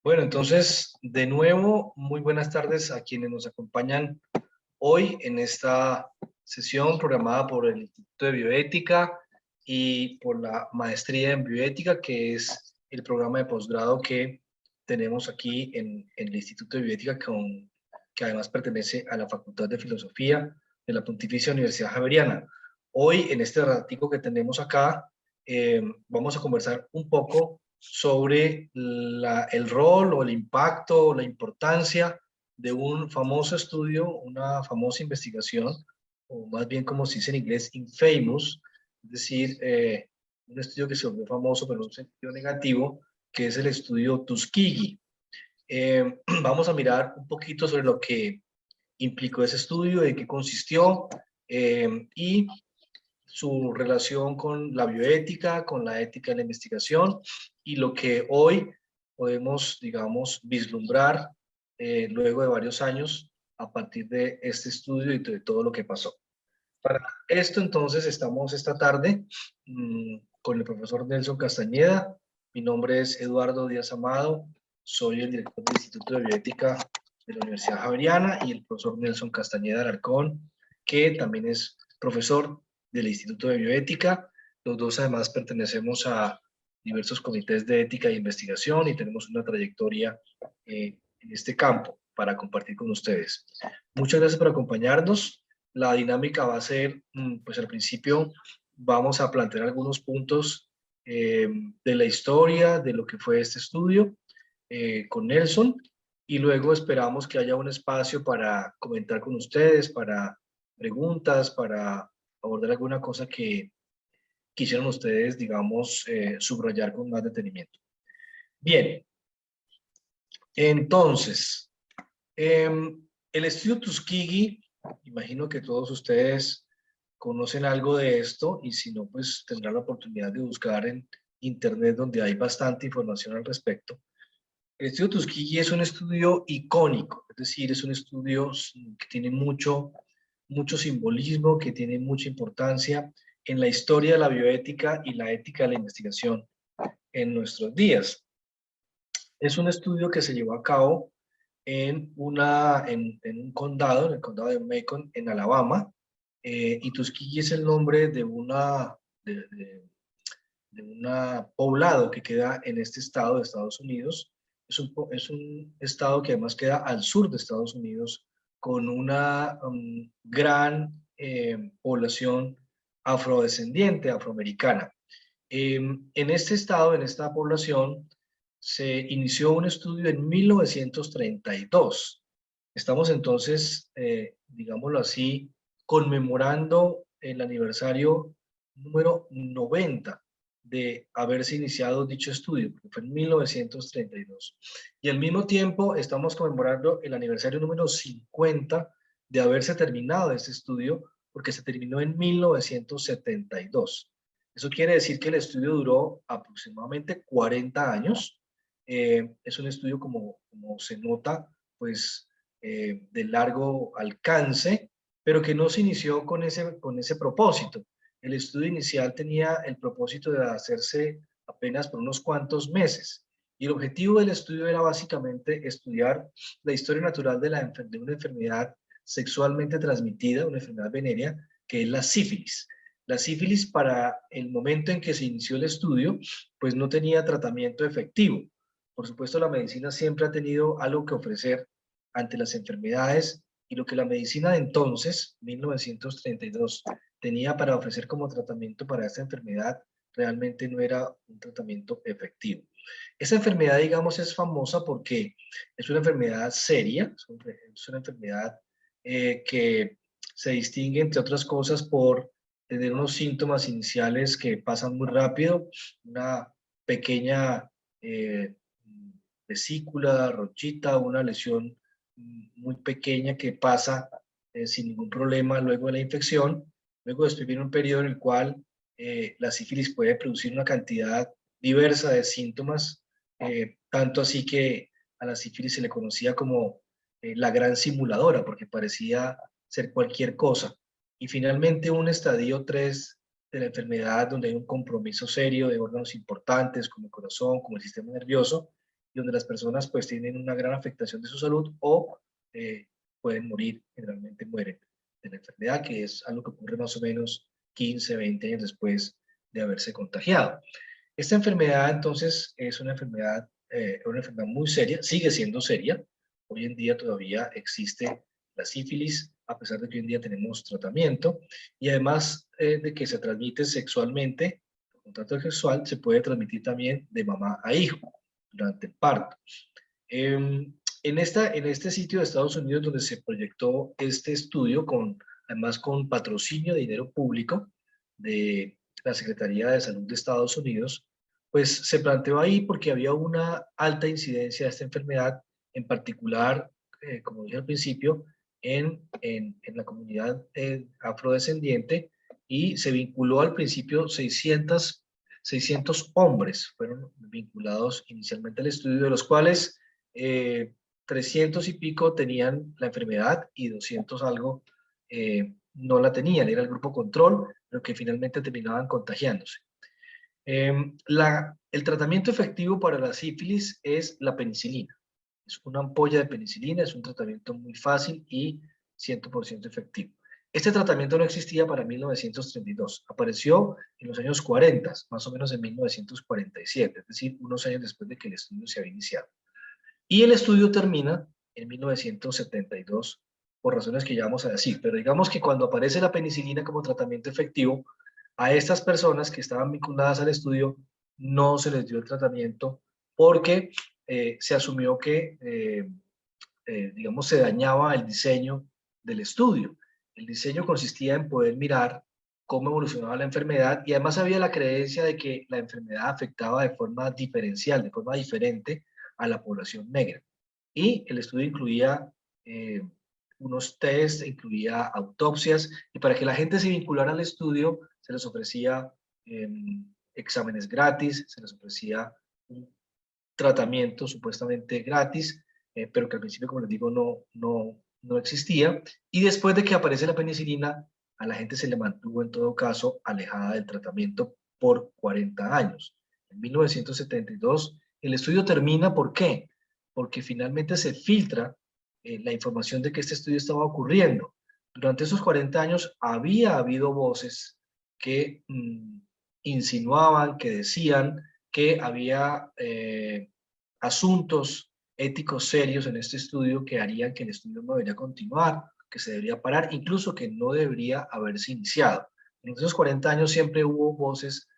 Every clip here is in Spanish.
Bueno, entonces, de nuevo, muy buenas tardes a quienes nos acompañan hoy en esta sesión programada por el Instituto de Bioética y por la Maestría en Bioética, que es el programa de posgrado que tenemos aquí en el Instituto de Bioética, que además pertenece a la Facultad de Filosofía de la Pontificia Universidad Javeriana. Hoy, en este ratico que tenemos acá, vamos a conversar un poco sobre el rol o el impacto o la importancia de un famoso estudio, una famosa investigación, o más bien como se dice en inglés, infamous, es decir, un estudio que se volvió famoso pero en un sentido negativo, que es el estudio Tuskegee. Vamos a mirar un poquito sobre lo que implicó ese estudio, de qué consistió y su relación con la bioética, con la ética de la investigación y lo que hoy podemos, digamos, vislumbrar luego de varios años a partir de este estudio y de todo lo que pasó. Para esto entonces estamos esta tarde con el profesor Nelson Castañeda. Mi nombre es Eduardo Díaz Amado, soy el director del Instituto de Bioética de la Universidad Javeriana y el profesor Nelson Castañeda Alarcón, que también es profesor del Instituto de Bioética. Los dos además pertenecemos a diversos comités de ética e investigación y tenemos una trayectoria en este campo para compartir con ustedes. Muchas gracias por acompañarnos. La dinámica va a ser, pues al principio vamos a plantear algunos puntos de la historia, de lo que fue este estudio con Nelson, y luego esperamos que haya un espacio para comentar con ustedes, para preguntas, para abordar alguna cosa que quisieran ustedes, digamos, subrayar con más detenimiento. Bien, entonces, el estudio Tuskegee, imagino que todos ustedes conocen algo de esto y si no, pues tendrán la oportunidad de buscar en internet donde hay bastante información al respecto. El estudio Tuskegee es un estudio icónico, es decir, es un estudio que tiene mucho simbolismo, que tiene mucha importancia en la historia de la bioética y la ética de la investigación en nuestros días. Es un estudio que se llevó a cabo en un condado, en el condado de Macon, en Alabama, y Tuskegee es el nombre de una poblado que queda en este estado de Estados Unidos. Es un estado que además queda al sur de Estados Unidos con una gran población afrodescendiente, afroamericana. En este estado, en esta población, se inició un estudio en 1932. Estamos entonces, digámoslo así, conmemorando el aniversario número 90 de haberse iniciado dicho estudio, que fue en 1932. Y al mismo tiempo estamos conmemorando el aniversario número 50 de haberse terminado este estudio, porque se terminó en 1972. Eso quiere decir que el estudio duró aproximadamente 40 años. Es un estudio, como se nota, pues de largo alcance, pero que no se inició con ese propósito. El estudio inicial tenía el propósito de hacerse apenas por unos cuantos meses. Y el objetivo del estudio era básicamente estudiar la historia natural de una enfermedad sexualmente transmitida, una enfermedad venérea, que es la sífilis. La sífilis, para el momento en que se inició el estudio, pues no tenía tratamiento efectivo. Por supuesto, la medicina siempre ha tenido algo que ofrecer ante las enfermedades y lo que la medicina de entonces, 1932, tenía para ofrecer como tratamiento para esta enfermedad realmente no era un tratamiento efectivo. Esa enfermedad, digamos, es famosa porque es una enfermedad seria, es una enfermedad que se distingue, entre otras cosas, por tener unos síntomas iniciales que pasan muy rápido, una pequeña eh, vesícula, rochita, una lesión muy pequeña que pasa sin ningún problema luego de la infección. Luego después viene un periodo en el cual la sífilis puede producir una cantidad diversa de síntomas, tanto así que a la sífilis se le conocía como la gran simuladora, porque parecía ser cualquier cosa. Y finalmente un estadio 3 de la enfermedad donde hay un compromiso serio de órganos importantes como el corazón, como el sistema nervioso, y donde las personas pues tienen una gran afectación de su salud o pueden morir, generalmente mueren de la enfermedad, que es algo que ocurre más o menos 15, 20 años después de haberse contagiado. Esta enfermedad entonces es una enfermedad muy seria, sigue siendo seria. Hoy en día todavía existe la sífilis, a pesar de que hoy en día tenemos tratamiento, y además de que se transmite sexualmente, por contacto sexual, se puede transmitir también de mamá a hijo durante el parto. En este sitio de Estados Unidos donde se proyectó este estudio, además con patrocinio de dinero público de la Secretaría de Salud de Estados Unidos, pues se planteó ahí porque había una alta incidencia de esta enfermedad, en particular, como dije al principio, en la comunidad afrodescendiente, y se vinculó al principio 600 hombres fueron vinculados inicialmente al estudio, de los cuales 300 y pico tenían la enfermedad y 200 algo no la tenían, era el grupo control, pero que finalmente terminaban contagiándose. El tratamiento efectivo para la sífilis es la penicilina. Es una ampolla de penicilina, es un tratamiento muy fácil y 100% efectivo. Este tratamiento no existía para 1932, apareció en los años 40, más o menos en 1947, es decir, unos años después de que el estudio se había iniciado. Y el estudio termina en 1972, por razones que ya vamos a decir, pero digamos que cuando aparece la penicilina como tratamiento efectivo, a estas personas que estaban vinculadas al estudio no se les dio el tratamiento porque se asumió que, digamos, se dañaba el diseño del estudio. El diseño consistía en poder mirar cómo evolucionaba la enfermedad, y además había la creencia de que la enfermedad afectaba de forma diferencial, de forma diferente a la población negra. Y el estudio incluía unos test, incluía autopsias, y para que la gente se vinculara al estudio se les ofrecía exámenes gratis, se les ofrecía un tratamiento supuestamente gratis, pero que al principio, como les digo, no existía. Y después de que aparece la penicilina, a la gente se le mantuvo en todo caso alejada del tratamiento por 40 años. En 1972 el estudio termina, ¿por qué? Porque finalmente se filtra la información de que este estudio estaba ocurriendo. Durante esos 40 años había habido voces que insinuaban, que decían que había asuntos éticos serios en este estudio que harían que el estudio no debería continuar, que se debería parar, incluso que no debería haberse iniciado. En esos 40 años siempre hubo voces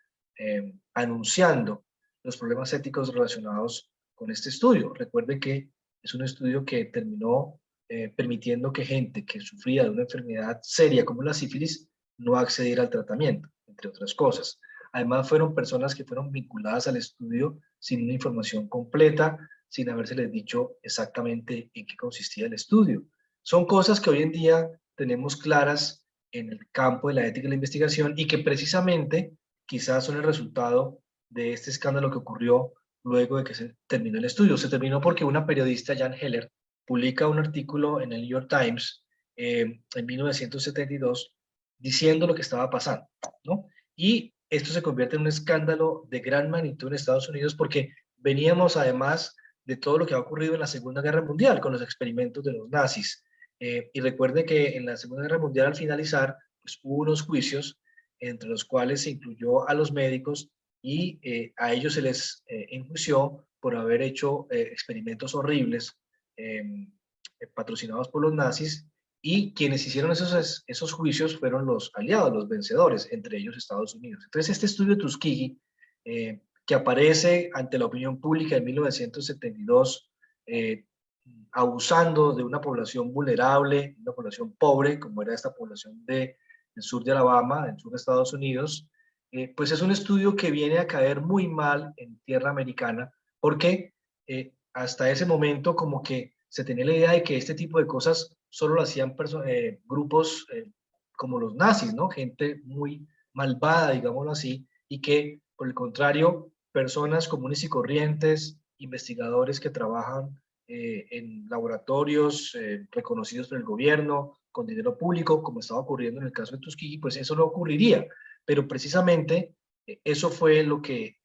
anunciando los problemas éticos relacionados con este estudio. Recuerden que es un estudio que terminó permitiendo que gente que sufría de una enfermedad seria como la sífilis no accediera al tratamiento, entre otras cosas. Además, fueron personas que fueron vinculadas al estudio sin una información completa, sin habérseles dicho exactamente en qué consistía el estudio. Son cosas que hoy en día tenemos claras en el campo de la ética y la investigación, y que precisamente quizás son el resultado de este escándalo que ocurrió luego de que se terminó el estudio. Se terminó porque una periodista, Jan Heller, publica un artículo en el New York Times en 1972 diciendo lo que estaba pasando, ¿no? Y esto se convierte en un escándalo de gran magnitud en Estados Unidos, porque veníamos además de todo lo que ha ocurrido en la Segunda Guerra Mundial con los experimentos de los nazis. Y recuerde que en la Segunda Guerra Mundial, al finalizar, pues, hubo unos juicios entre los cuales se incluyó a los médicos, y a ellos se les enjuició por haber hecho experimentos horribles patrocinados por los nazis, y quienes hicieron esos juicios fueron los aliados, los vencedores, entre ellos Estados Unidos. Entonces, este estudio Tuskegee, que aparece ante la opinión pública en 1972, abusando de una población vulnerable, una población pobre, como era esta población del sur de Alabama, del sur de Estados Unidos, pues es un estudio que viene a caer muy mal en tierra americana, porque hasta ese momento como que se tenía la idea de que este tipo de cosas solo lo hacían grupos como los nazis, ¿no? Gente muy malvada, digámoslo así, y que, por el contrario, personas comunes y corrientes, investigadores que trabajan en laboratorios reconocidos por el gobierno, con dinero público, como estaba ocurriendo en el caso de Tuskegee, pues eso no ocurriría. Pero precisamente eso fue lo que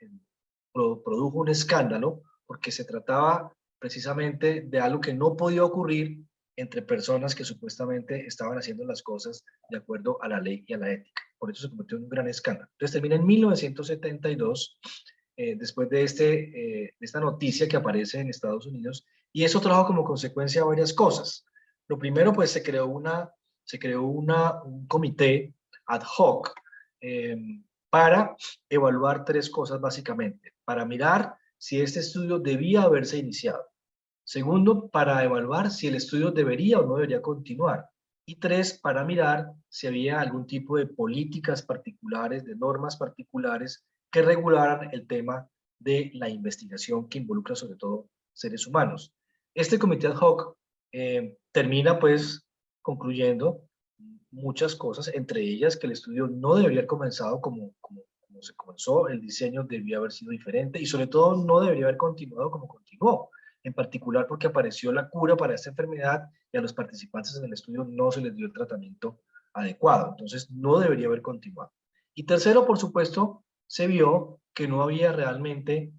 produjo un escándalo, porque se trataba precisamente de algo que no podía ocurrir entre personas que supuestamente estaban haciendo las cosas de acuerdo a la ley y a la ética. Por eso se convirtió en un gran escándalo. Entonces termina en 1972, después de esta noticia que aparece en Estados Unidos, y eso trajo como consecuencia varias cosas. Lo primero, pues se creó un comité ad hoc para evaluar tres cosas básicamente, para mirar si este estudio debía haberse iniciado. Segundo, para evaluar si el estudio debería o no debería continuar. Y tres, para mirar si había algún tipo de políticas particulares, de normas particulares que regularan el tema de la investigación que involucra sobre todo seres humanos. Este comité ad hoc termina pues concluyendo muchas cosas, entre ellas que el estudio no debería haber comenzado como se comenzó, el diseño debió haber sido diferente y sobre todo no debería haber continuado como continuó, en particular porque apareció la cura para esta enfermedad y a los participantes en el estudio no se les dio el tratamiento adecuado, entonces no debería haber continuado. Y tercero, por supuesto, se vio que no había realmente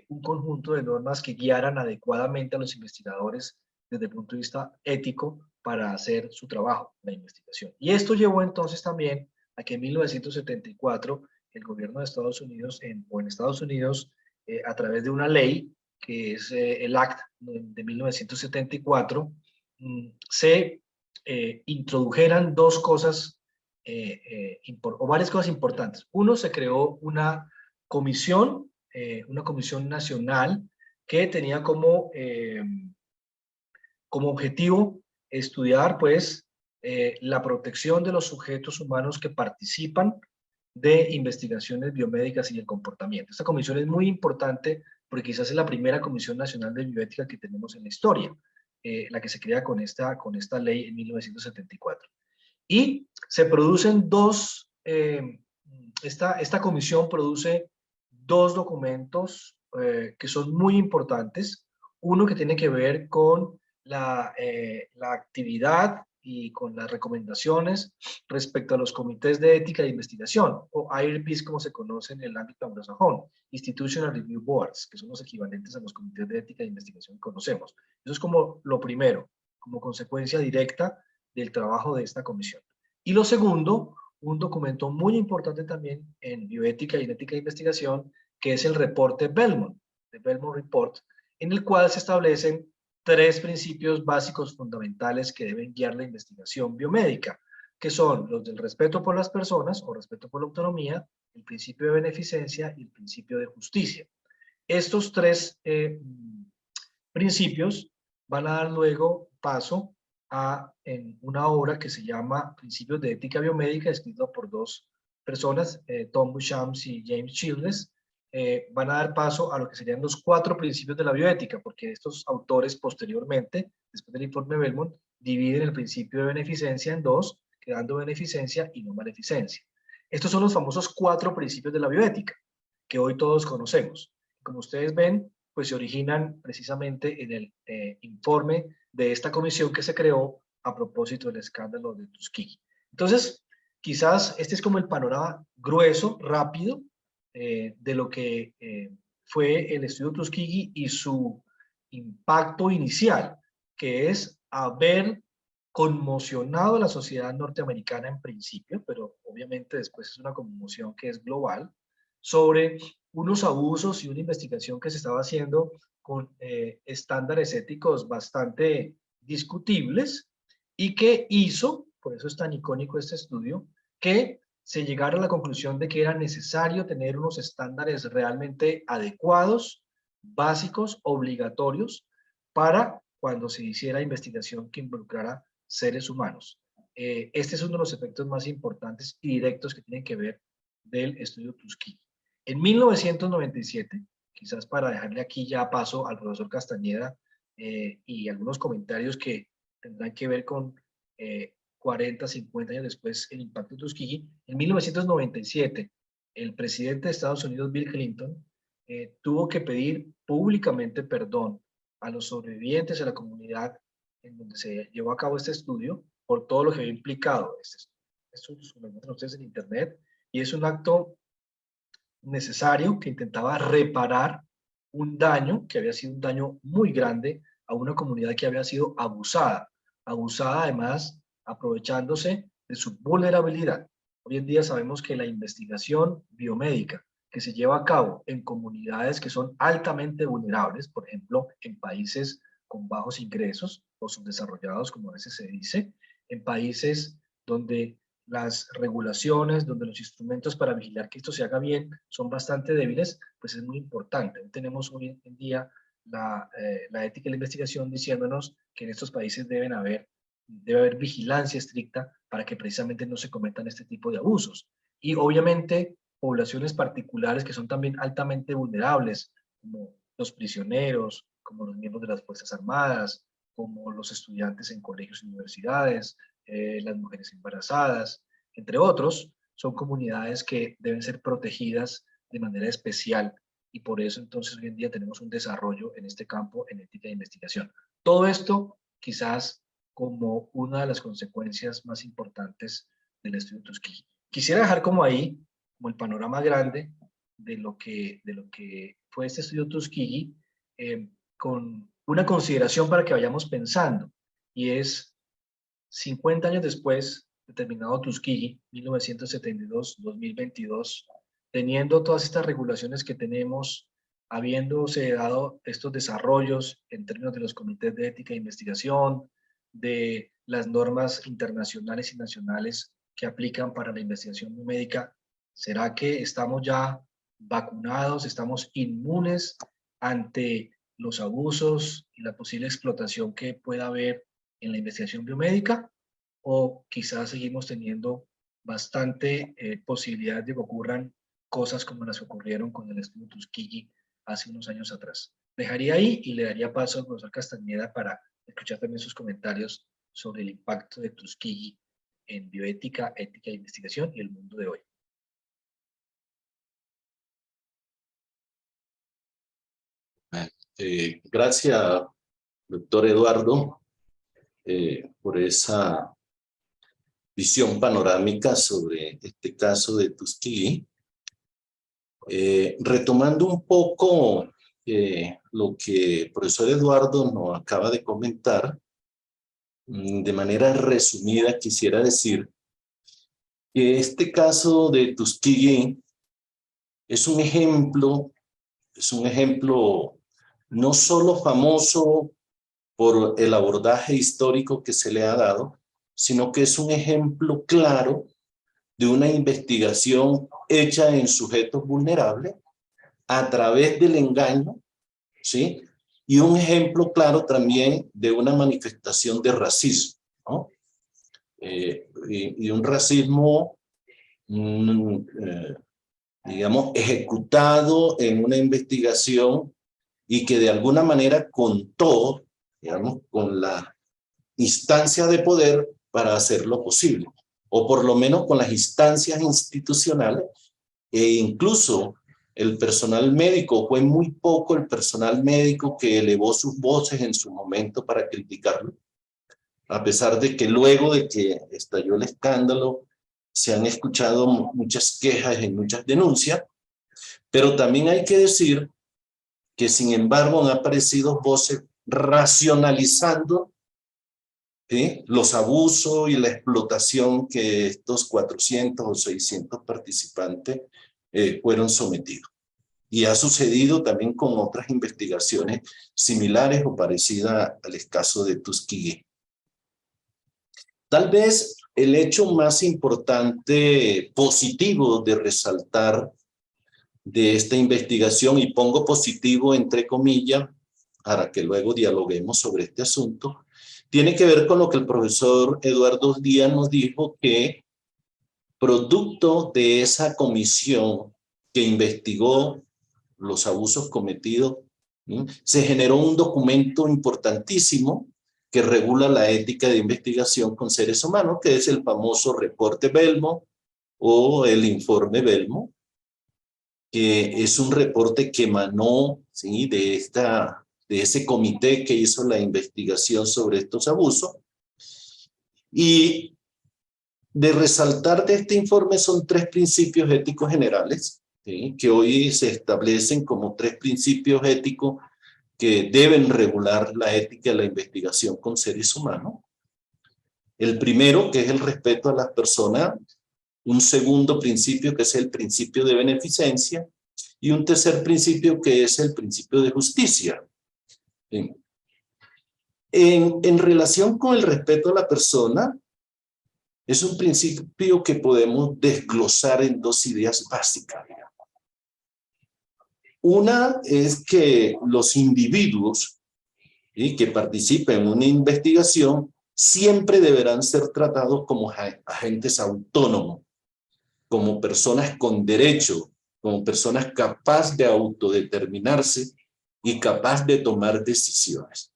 un conjunto de normas que guiaran adecuadamente a los investigadores desde el punto de vista ético para hacer su trabajo, la investigación. Y esto llevó entonces también a que en 1974 el gobierno de Estados Unidos, en Estados Unidos, a través de una ley, que es el Act de 1974, se introdujeran dos cosas, o varias cosas importantes. Uno, se creó una comisión nacional que tenía como objetivo estudiar, pues, la protección de los sujetos humanos que participan de investigaciones biomédicas y el comportamiento. Esta comisión es muy importante porque quizás es la primera Comisión Nacional de Bioética que tenemos en la historia, la que se crea con esta ley en 1974. Y se producen esta comisión produce dos documentos que son muy importantes. Uno que tiene que ver con la actividad y con las recomendaciones respecto a los comités de ética de investigación, o IRBs como se conoce en el ámbito anglosajón, Institutional Review Boards, que son los equivalentes a los comités de ética de investigación que conocemos. Eso es como lo primero, como consecuencia directa del trabajo de esta comisión. Y lo segundo, un documento muy importante también en bioética y en ética de investigación, que es el reporte Belmont, el Belmont Report, en el cual se establecen tres principios básicos fundamentales que deben guiar la investigación biomédica, que son los del respeto por las personas o respeto por la autonomía, el principio de beneficencia y el principio de justicia. Estos tres principios van a dar luego paso en una obra que se llama Principios de Ética Biomédica, escrita por dos personas, Tom Bushams y James Childress. Van a dar paso a lo que serían los 4 principios de la bioética, porque estos autores posteriormente, después del informe Belmont, dividen el principio de beneficencia en dos, quedando beneficencia y no maleficencia. Estos son los famosos 4 principios de la bioética, que hoy todos conocemos. Como ustedes ven, pues se originan precisamente en el informe de esta comisión que se creó a propósito del escándalo de Tuskegee. Entonces, quizás este es como el panorama grueso, rápido, de lo que fue el estudio Tuskegee y su impacto inicial, que es haber conmocionado a la sociedad norteamericana en principio, pero obviamente después es una conmoción que es global, sobre unos abusos y una investigación que se estaba haciendo con estándares éticos bastante discutibles y que hizo, por eso es tan icónico este estudio, que se llegara a la conclusión de que era necesario tener unos estándares realmente adecuados, básicos, obligatorios, para cuando se hiciera investigación que involucrara seres humanos. Este es uno de los efectos más importantes y directos que tienen que ver del estudio Tuskegee. En 1997, quizás para dejarle aquí ya paso al profesor Castañeda y algunos comentarios que tendrán que ver con 40, 50 años después el impacto de Tuskegee, en 1997 el presidente de Estados Unidos, Bill Clinton, tuvo que pedir públicamente perdón a los sobrevivientes, a la comunidad en donde se llevó a cabo este estudio, por todo lo que había implicado este estudio. Esto lo encuentran ustedes en internet y es un acto necesario que intentaba reparar un daño que había sido un daño muy grande a una comunidad que había sido abusada además aprovechándose de su vulnerabilidad. Hoy en día sabemos que la investigación biomédica que se lleva a cabo en comunidades que son altamente vulnerables, por ejemplo, en países con bajos ingresos o subdesarrollados, como a veces se dice, en países donde las regulaciones, donde los instrumentos para vigilar que esto se haga bien son bastante débiles, pues es muy importante. Tenemos hoy en día la ética y la investigación diciéndonos que en estos países debe haber vigilancia estricta para que precisamente no se cometan este tipo de abusos. Y obviamente poblaciones particulares que son también altamente vulnerables, como los prisioneros, como los miembros de las Fuerzas Armadas, como los estudiantes en colegios y universidades, las mujeres embarazadas, entre otros, son comunidades que deben ser protegidas de manera especial y por eso entonces hoy en día tenemos un desarrollo en este campo en ética de investigación. Todo esto quizás como una de las consecuencias más importantes del estudio Tuskegee. Quisiera dejar como ahí, como el panorama grande de lo que fue este estudio Tuskegee, con una consideración para que vayamos pensando, y es 50 años después de terminado Tuskegee, 1972-2022, teniendo todas estas regulaciones que tenemos, habiéndose dado estos desarrollos en términos de los comités de ética e investigación, de las normas internacionales y nacionales que aplican para la investigación médica, ¿será que estamos ya vacunados, estamos inmunes ante los abusos y la posible explotación que pueda haber en la investigación biomédica? ¿O quizás seguimos teniendo bastante posibilidad de que ocurran cosas como las que ocurrieron con el estudio Tuskegee hace unos años atrás? Dejaría ahí y le daría paso al profesor Castañeda para escuchar también sus comentarios sobre el impacto de Tuskegee en bioética, ética e investigación y el mundo de hoy. Gracias, doctor Eduardo, por esa visión panorámica sobre este caso de Tuskegee. Retomando un poco lo que el profesor Eduardo nos acaba de comentar, de manera resumida quisiera decir que este caso de Tuskegee es un ejemplo no solo famoso por el abordaje histórico que se le ha dado, sino que es un ejemplo claro de una investigación hecha en sujetos vulnerables a través del engaño, ¿sí? Y un ejemplo claro también de una manifestación de racismo, ¿no? Y un racismo, digamos, ejecutado en una investigación y que de alguna manera contó, digamos, con la instancia de poder para hacerlo posible, o por lo menos con las instancias institucionales, e incluso el personal médico. Fue muy poco el personal médico que elevó sus voces en su momento para criticarlo, a pesar de que luego de que estalló el escándalo se han escuchado muchas quejas y muchas denuncias, pero también hay que decir que sin embargo han aparecido voces racionalizando, ¿sí?, los abusos y la explotación que estos 400 o 600 participantes fueron sometidos. Y ha sucedido también con otras investigaciones similares o parecidas al caso de Tuskegee. Tal vez el hecho más importante, positivo de resaltar de esta investigación, y pongo positivo entre comillas, para que luego dialoguemos sobre este asunto, tiene que ver con lo que el profesor Eduardo Díaz nos dijo, que producto de esa comisión que investigó los abusos cometidos, ¿sí?, se generó un documento importantísimo que regula la ética de investigación con seres humanos, que es el famoso reporte Belmont o el informe Belmont, que es un reporte que emanó, ¿sí?, de ese comité que hizo la investigación sobre estos abusos. Y de resaltar de este informe son 3 principios éticos generales, ¿sí?, que hoy se establecen como 3 principios éticos que deben regular la ética de la investigación con seres humanos. El primero, que es el respeto a las personas. Un segundo principio, que es el principio de beneficencia. Y un tercer principio, que es el principio de justicia. En relación con el respeto a la persona, es un principio que podemos desglosar en 2 ideas básicas. Una es que los individuos, ¿sí?, que participen en una investigación siempre deberán ser tratados como agentes autónomos, como personas con derecho, como personas capaces de autodeterminarse y capaces de tomar decisiones.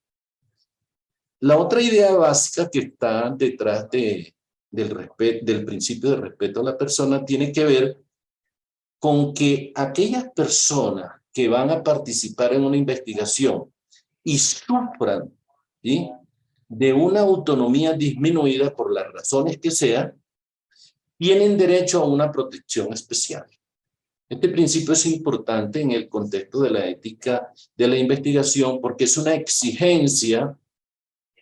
La otra idea básica que está detrás del principio de respeto a la persona tiene que ver con que aquellas personas que van a participar en una investigación y sufran, ¿sí?, de una autonomía disminuida por las razones que sean, tienen derecho a una protección especial. Este principio es importante en el contexto de la ética de la investigación porque es una exigencia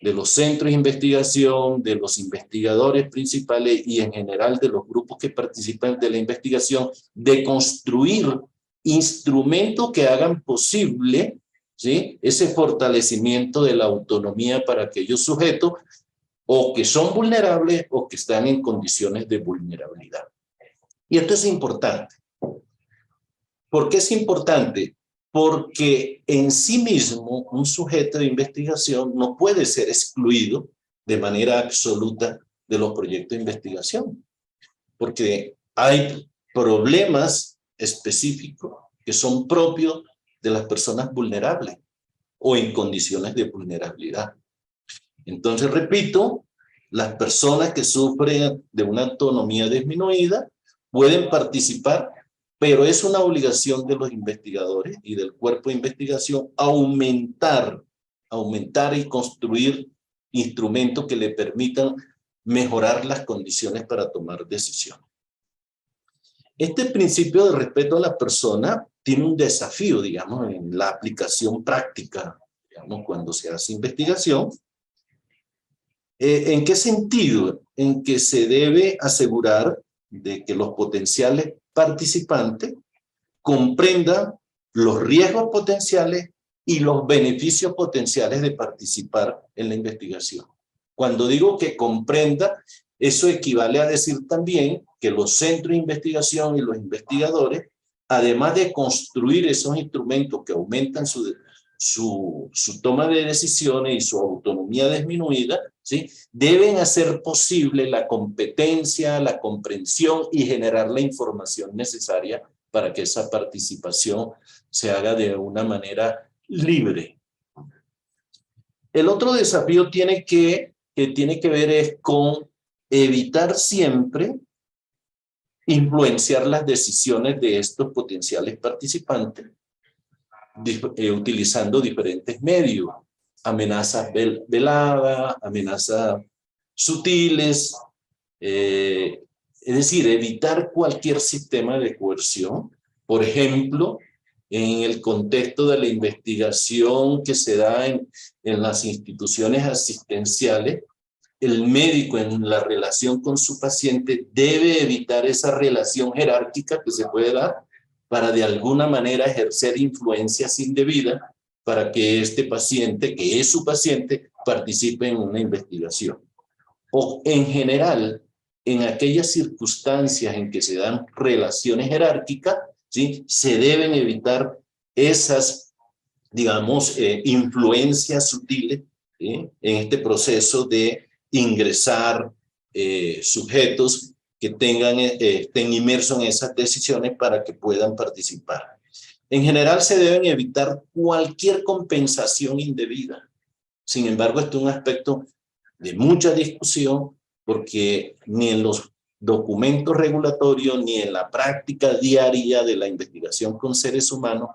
de los centros de investigación, de los investigadores principales y en general de los grupos que participan de la investigación, de construir instrumentos que hagan posible, ¿sí?, ese fortalecimiento de la autonomía para aquellos sujetos o que son vulnerables o que están en condiciones de vulnerabilidad. Y esto es importante. ¿Por qué es importante? Porque en sí mismo un sujeto de investigación no puede ser excluido de manera absoluta de los proyectos de investigación, porque hay problemas específicos que son propios de las personas vulnerables o en condiciones de vulnerabilidad. Entonces, repito, las personas que sufren de una autonomía disminuida pueden participar, pero es una obligación de los investigadores y del cuerpo de investigación aumentar y construir instrumentos que le permitan mejorar las condiciones para tomar decisiones. Este principio de respeto a la persona tiene un desafío, digamos, en la aplicación práctica, digamos, cuando se hace investigación. ¿En qué sentido? En que se debe asegurar de que los potenciales participantes comprendan los riesgos potenciales y los beneficios potenciales de participar en la investigación. Cuando digo que comprenda, eso equivale a decir también que los centros de investigación y los investigadores, además de construir esos instrumentos que aumentan su toma de decisiones y su autonomía disminuida, ¿sí?, deben hacer posible la competencia, la comprensión y generar la información necesaria para que esa participación se haga de una manera libre. El otro desafío que tiene que ver es con evitar siempre influenciar las decisiones de estos potenciales participantes, utilizando diferentes medios, amenazas veladas, amenazas sutiles, es decir, evitar cualquier sistema de coerción. Por ejemplo, en el contexto de la investigación que se da en las instituciones asistenciales, el médico en la relación con su paciente debe evitar esa relación jerárquica que se puede dar para de alguna manera ejercer influencias indebidas para que este paciente, que es su paciente, participe en una investigación. O en general, en aquellas circunstancias en que se dan relaciones jerárquicas, ¿sí?, se deben evitar esas, digamos, influencias sutiles, ¿sí?, en este proceso de ingresar sujetos que estén inmersos en esas decisiones para que puedan participar. En general se deben evitar cualquier compensación indebida. Sin embargo, este es un aspecto de mucha discusión porque ni en los documentos regulatorios ni en la práctica diaria de la investigación con seres humanos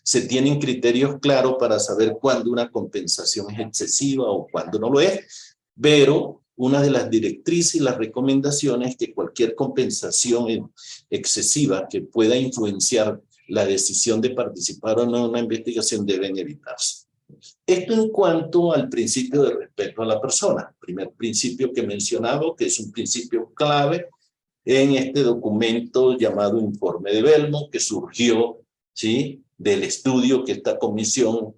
se tienen criterios claros para saber cuándo una compensación es excesiva o cuándo no lo es, pero una de las directrices y las recomendaciones es que cualquier compensación excesiva que pueda influenciar la decisión de participar o no en una investigación deben evitarse. Esto en cuanto al principio de respeto a la persona, primer principio que mencionaba, que es un principio clave en este documento llamado Informe de Belmont, que surgió, ¿sí?, del estudio que esta comisión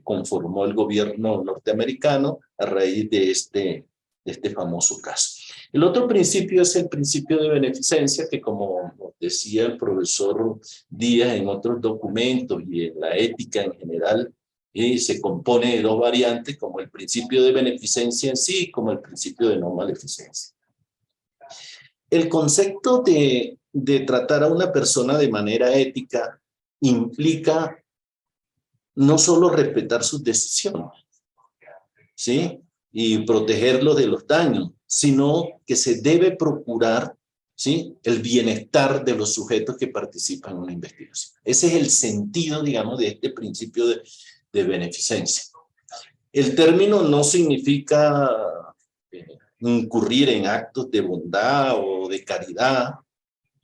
conformó el gobierno norteamericano a raíz de este famoso caso. El otro principio es el principio de beneficencia, que como decía el profesor Díaz en otros documentos y en la ética en general, se compone de dos variantes, como el principio de beneficencia en sí, como el principio de no maleficencia. El concepto de tratar a una persona de manera ética implica no solo respetar sus decisiones, ¿sí?, y protegerlo de los daños, sino que se debe procurar, ¿sí?, el bienestar de los sujetos que participan en una investigación. Ese es el sentido, digamos, de este principio de beneficencia. El término no significa incurrir en actos de bondad o de caridad,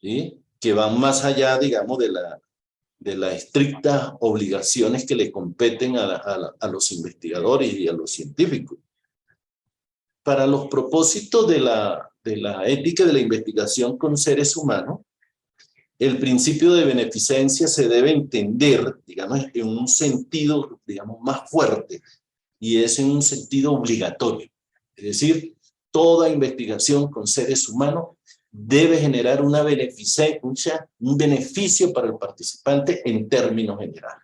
¿sí?, que van más allá, digamos, de las estrictas obligaciones que le competen a los investigadores y a los científicos. Para los propósitos de la ética de la investigación con seres humanos, el principio de beneficencia se debe entender, digamos, en un sentido, digamos, más fuerte, y es en un sentido obligatorio. Es decir, toda investigación con seres humanos debe generar una beneficencia, un beneficio para el participante en términos generales.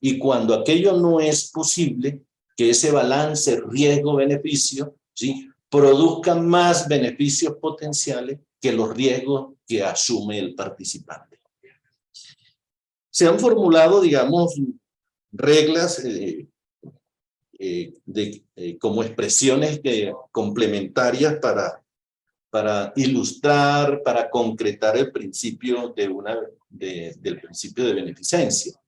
Y cuando aquello no es posible, que ese balance riesgo-beneficio, ¿sí?, produzca más beneficios potenciales que los riesgos que asume el participante. Se han formulado, digamos, reglas como expresiones complementarias para ilustrar, para concretar el principio del principio de beneficencia.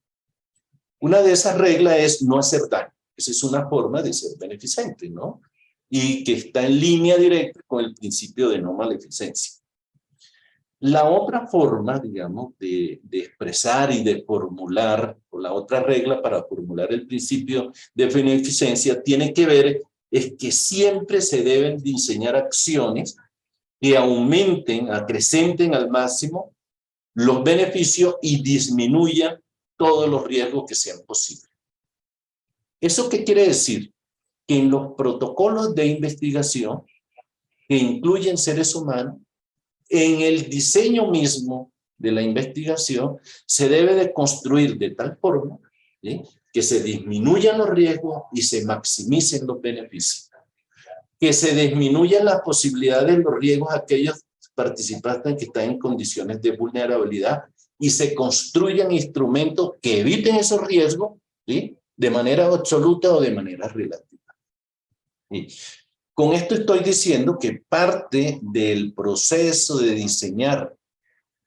Una de esas reglas es no hacer daño. Esa es una forma de ser beneficente, ¿no? Y que está en línea directa con el principio de no maleficencia. La otra forma, digamos, de expresar y de formular, o la otra regla para formular el principio de beneficencia tiene que ver es que siempre se deben diseñar acciones que aumenten, acrecenten al máximo los beneficios y disminuyan todos los riesgos que sean posibles. ¿Eso qué quiere decir? Que en los protocolos de investigación que incluyen seres humanos, en el diseño mismo de la investigación se debe de construir de tal forma, ¿sí?, que se disminuyan los riesgos y se maximicen los beneficios. Que se disminuyan las posibilidades de los riesgos a aquellos participantes que están en condiciones de vulnerabilidad y se construyan instrumentos que eviten esos riesgos, ¿sí?, de manera absoluta o de manera relativa. ¿Sí? Con esto estoy diciendo que parte del proceso de diseñar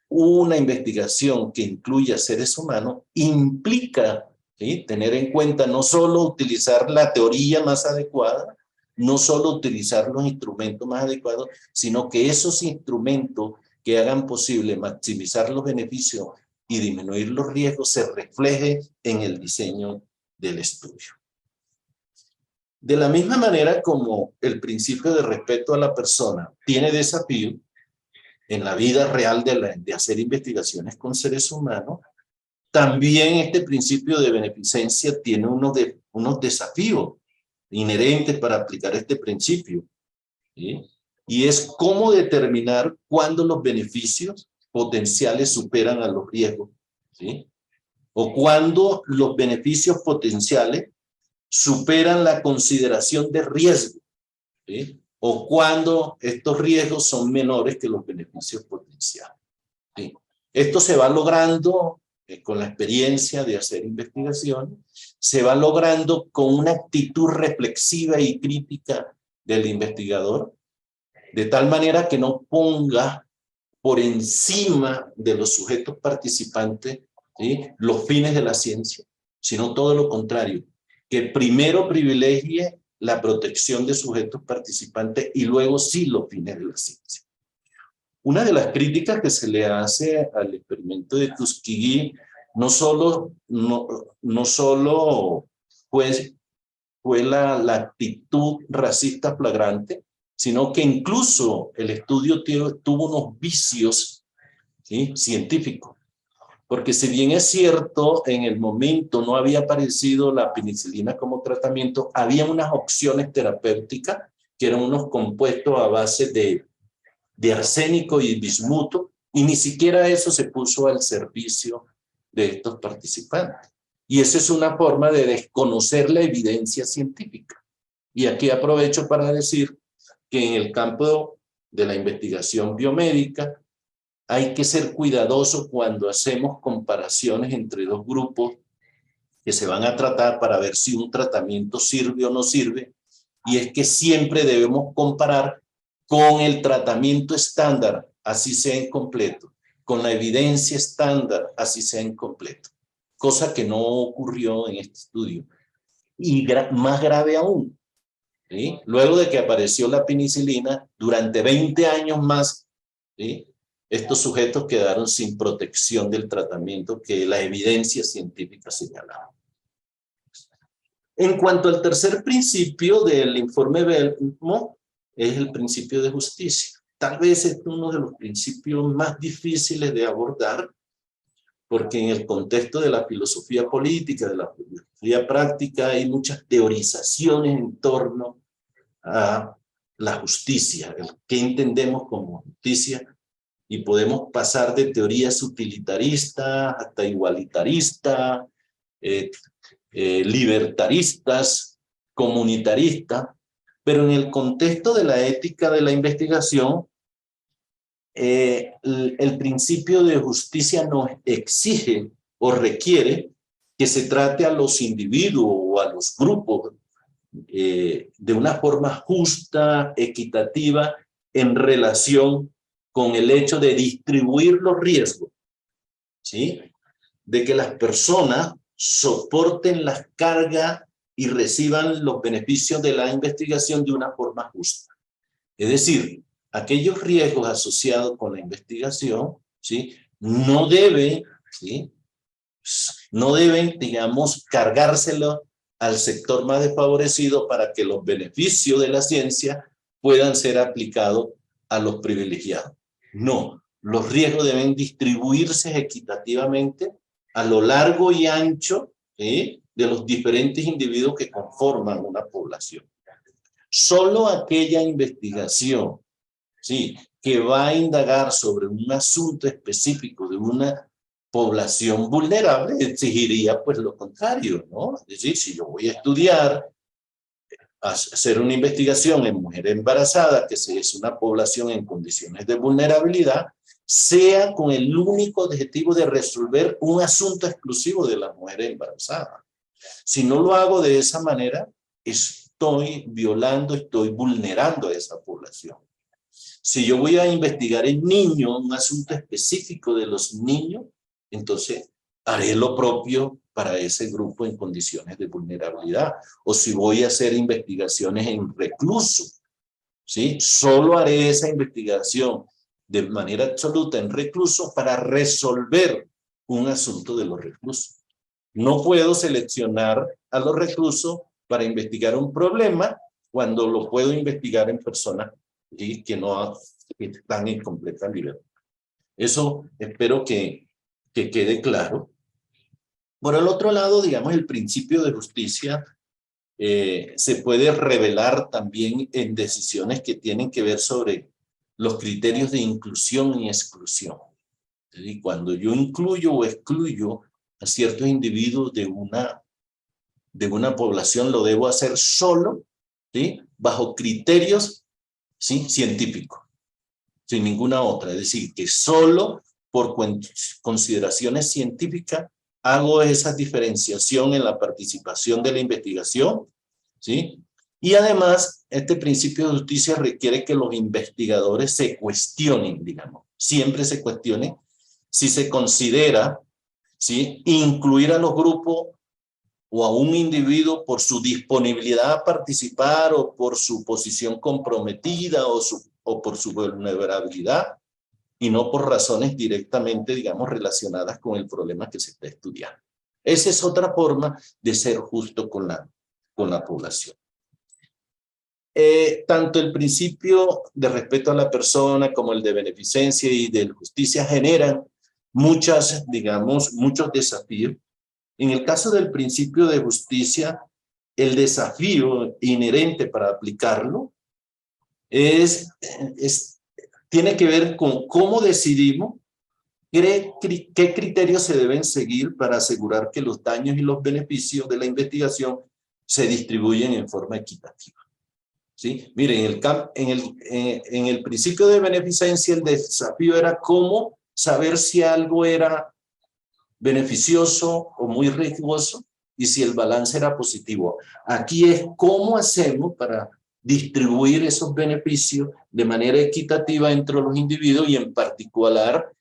una investigación que incluya seres humanos implica, ¿sí?, tener en cuenta no solo utilizar la teoría más adecuada, no solo utilizar los instrumentos más adecuados, sino que esos instrumentos que hagan posible maximizar los beneficios y disminuir los riesgos se reflejen en el diseño del estudio. De la misma manera como el principio de respeto a la persona tiene desafío en la vida real de hacer investigaciones con seres humanos, también este principio de beneficencia tiene unos desafíos inherentes para aplicar este principio, ¿sí? Y es cómo determinar cuándo los beneficios potenciales superan a los riesgos, ¿sí? O cuándo los beneficios potenciales superan la consideración de riesgo, ¿sí? O cuando estos riesgos son menores que los beneficios potenciales, ¿sí? Esto se va logrando con la experiencia de hacer investigación, se va logrando con una actitud reflexiva y crítica del investigador, de tal manera que no ponga por encima de los sujetos participantes, ¿sí?, los fines de la ciencia, sino todo lo contrario, que primero privilegie la protección de sujetos participantes y luego sí los fines de la ciencia. Una de las críticas que se le hace al experimento de Tuskegee no solo fue la actitud racista flagrante, sino que incluso el estudio tuvo unos vicios, ¿sí?, científicos. Porque si bien es cierto, en el momento no había aparecido la penicilina como tratamiento, había unas opciones terapéuticas que eran unos compuestos a base de arsénico y bismuto, y ni siquiera eso se puso al servicio de estos participantes. Y esa es una forma de desconocer la evidencia científica. Y aquí aprovecho para decir que en el campo de la investigación biomédica hay que ser cuidadoso cuando hacemos comparaciones entre dos grupos que se van a tratar para ver si un tratamiento sirve o no sirve, y es que siempre debemos comparar con el tratamiento estándar, así sea incompleto, con la evidencia estándar, así sea incompleto, cosa que no ocurrió en este estudio. Y más grave aún, ¿sí?, luego de que apareció la penicilina, durante 20 años más, ¿sí?, estos sujetos quedaron sin protección del tratamiento que la evidencia científica señalaba. En cuanto al tercer principio del informe Belmo, es el principio de justicia. Tal vez es uno de los principios más difíciles de abordar, porque en el contexto de la filosofía política, de la filosofía práctica, hay muchas teorizaciones en torno a la justicia, el qué entendemos como justicia, y podemos pasar de teorías utilitaristas hasta igualitaristas, libertaristas, comunitaristas, pero en el contexto de la ética de la investigación, el principio de justicia nos exige o requiere que se trate a los individuos o a los grupos de una forma justa, equitativa, en relación con el hecho de distribuir los riesgos, ¿sí?, de que las personas soporten las cargas y reciban los beneficios de la investigación de una forma justa. Es decir, aquellos riesgos asociados con la investigación, ¿sí?, no deben, digamos, cargárselo al sector más desfavorecido para que los beneficios de la ciencia puedan ser aplicados a los privilegiados. No, los riesgos deben distribuirse equitativamente a lo largo y ancho, ¿sí?, de los diferentes individuos que conforman una población. Solo aquella investigación, ¿sí?, que va a indagar sobre un asunto específico de una población vulnerable exigiría pues lo contrario, ¿no? Es decir, si yo voy a estudiar, hacer una investigación en mujeres embarazadas, que es una población en condiciones de vulnerabilidad, sea con el único objetivo de resolver un asunto exclusivo de las mujeres embarazadas. Si no lo hago de esa manera, estoy violando, estoy vulnerando a esa población. Si yo voy a investigar en niños, un asunto específico de los niños, entonces haré lo propio para ese grupo en condiciones de vulnerabilidad. O si voy a hacer investigaciones en reclusos, ¿sí?, solo haré esa investigación de manera absoluta en reclusos para resolver un asunto de los reclusos. No puedo seleccionar a los reclusos para investigar un problema cuando lo puedo investigar en personas, ¿sí?, que están en completa libertad. Eso espero que quede claro. Por el otro lado, digamos, el principio de justicia se puede revelar también en decisiones que tienen que ver sobre los criterios de inclusión y exclusión. Y cuando yo incluyo o excluyo a ciertos individuos de una población, lo debo hacer solo, ¿sí?, bajo criterios, ¿sí?, científicos, sin ninguna otra. Es decir, que solo por consideraciones científicas hago esa diferenciación en la participación de la investigación, ¿sí? Y además, este principio de justicia requiere que los investigadores se cuestionen, digamos, siempre se cuestionen si se considera, ¿sí?, incluir a los grupos o a un individuo por su disponibilidad a participar o por su posición comprometida o por su vulnerabilidad, y no por razones directamente, digamos, relacionadas con el problema que se está estudiando. Esa es otra forma de ser justo con la población. Tanto el principio de respeto a la persona como el de beneficencia y de justicia generan muchos desafíos. En el caso del principio de justicia, el desafío inherente para aplicarlo tiene que ver con cómo decidimos qué criterios se deben seguir para asegurar que los daños y los beneficios de la investigación se distribuyen en forma equitativa. ¿Sí? Miren, en el principio de beneficencia el desafío era cómo saber si algo era beneficioso o muy riesgoso y si el balance era positivo. Aquí es cómo hacemos para distribuir esos beneficios de manera equitativa entre los individuos y en particular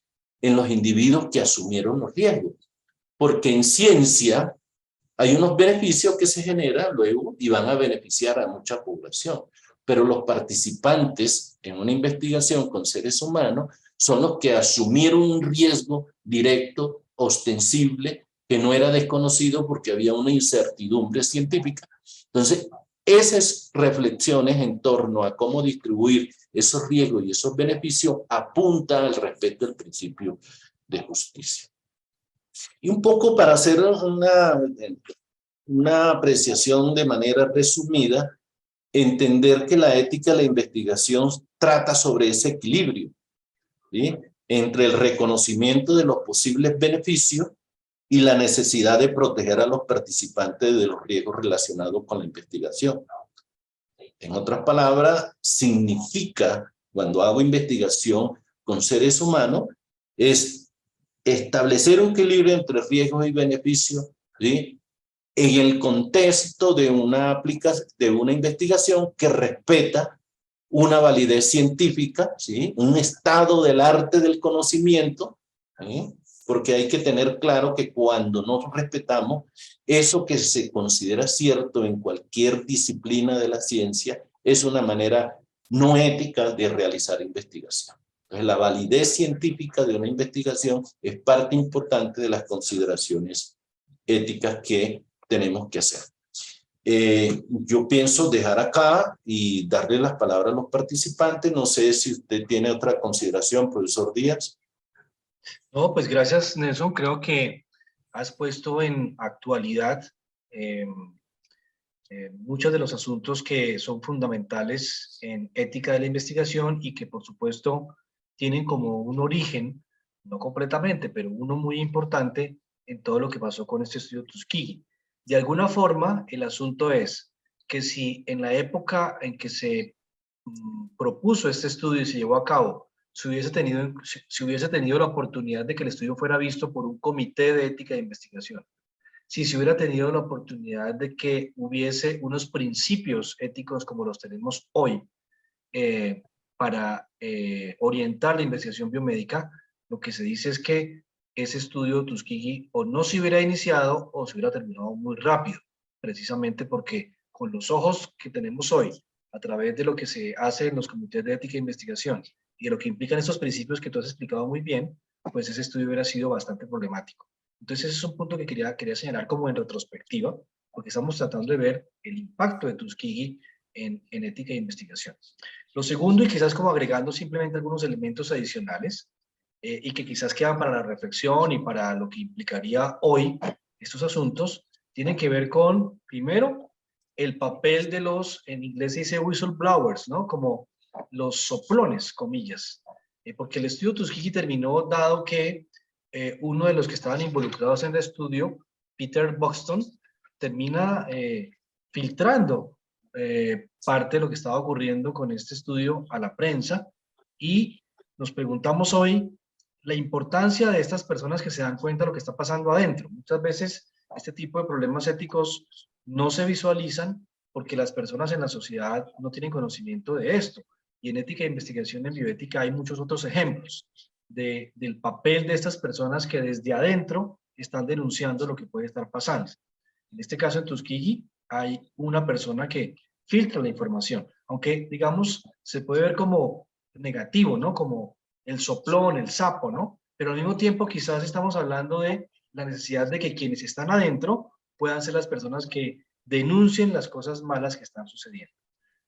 en los individuos que asumieron los riesgos. Porque en ciencia hay unos beneficios que se generan luego y van a beneficiar a mucha población. Pero los participantes en una investigación con seres humanos son los que asumieron un riesgo directo, ostensible, que no era desconocido porque había una incertidumbre científica. Entonces, esas reflexiones en torno a cómo distribuir esos riesgos y esos beneficios apuntan al respeto del principio de justicia. Y un poco para hacer una apreciación de manera resumida, entender que la ética de la investigación trata sobre ese equilibrio, ¿sí? Entre el reconocimiento de los posibles beneficios y la necesidad de proteger a los participantes de los riesgos relacionados con la investigación. En otras palabras, significa, cuando hago investigación con seres humanos, es establecer un equilibrio entre riesgos y beneficios, ¿sí? En el contexto de una investigación que respeta una validez científica, ¿sí? Un estado del arte del conocimiento, ¿sí? Porque hay que tener claro que cuando no respetamos eso que se considera cierto en cualquier disciplina de la ciencia, es una manera no ética de realizar investigación. Entonces, la validez científica de una investigación es parte importante de las consideraciones éticas que tenemos que hacer. Yo pienso dejar acá y darle las palabras a los participantes. No sé si usted tiene otra consideración, profesor Díaz. No, pues gracias, Nelson. Creo que has puesto en actualidad muchos de los asuntos que son fundamentales en ética de la investigación y que, por supuesto, tienen como un origen, no completamente, pero uno muy importante en todo lo que pasó con este estudio Tuskegee. De alguna forma, el asunto es que si en la época en que se propuso este estudio y se llevó a cabo, si hubiese tenido la oportunidad de que el estudio fuera visto por un comité de ética de investigación, si se hubiera tenido la oportunidad de que hubiese unos principios éticos como los tenemos hoy para orientar la investigación biomédica, lo que se dice es que ese estudio Tuskegee o no se hubiera iniciado o se hubiera terminado muy rápido, precisamente porque con los ojos que tenemos hoy, a través de lo que se hace en los comités de ética e investigación y de lo que implican estos principios que tú has explicado muy bien, pues ese estudio hubiera sido bastante problemático. Entonces ese es un punto que quería señalar como en retrospectiva, porque estamos tratando de ver el impacto de Tuskegee en ética e investigación. Lo segundo, y quizás como agregando simplemente algunos elementos adicionales, y que quizás quedan para la reflexión y para lo que implicaría hoy estos asuntos, tienen que ver con, primero, el papel de los, en inglés se dice whistleblowers, ¿no? Como los soplones, comillas. Porque el estudio Tuskegee terminó dado que uno de los que estaban involucrados en el estudio, Peter Buxton, termina filtrando parte de lo que estaba ocurriendo con este estudio a la prensa, y nos preguntamos hoy la importancia de estas personas que se dan cuenta de lo que está pasando adentro. Muchas veces este tipo de problemas éticos no se visualizan porque las personas en la sociedad no tienen conocimiento de esto. Y en ética e investigación en bioética hay muchos otros ejemplos del papel de estas personas que desde adentro están denunciando lo que puede estar pasando. En este caso, en Tuskegee, hay una persona que filtra la información, aunque, digamos, se puede ver como negativo, ¿no? Como el soplón, el sapo, ¿no? Pero al mismo tiempo quizás estamos hablando de la necesidad de que quienes están adentro puedan ser las personas que denuncien las cosas malas que están sucediendo.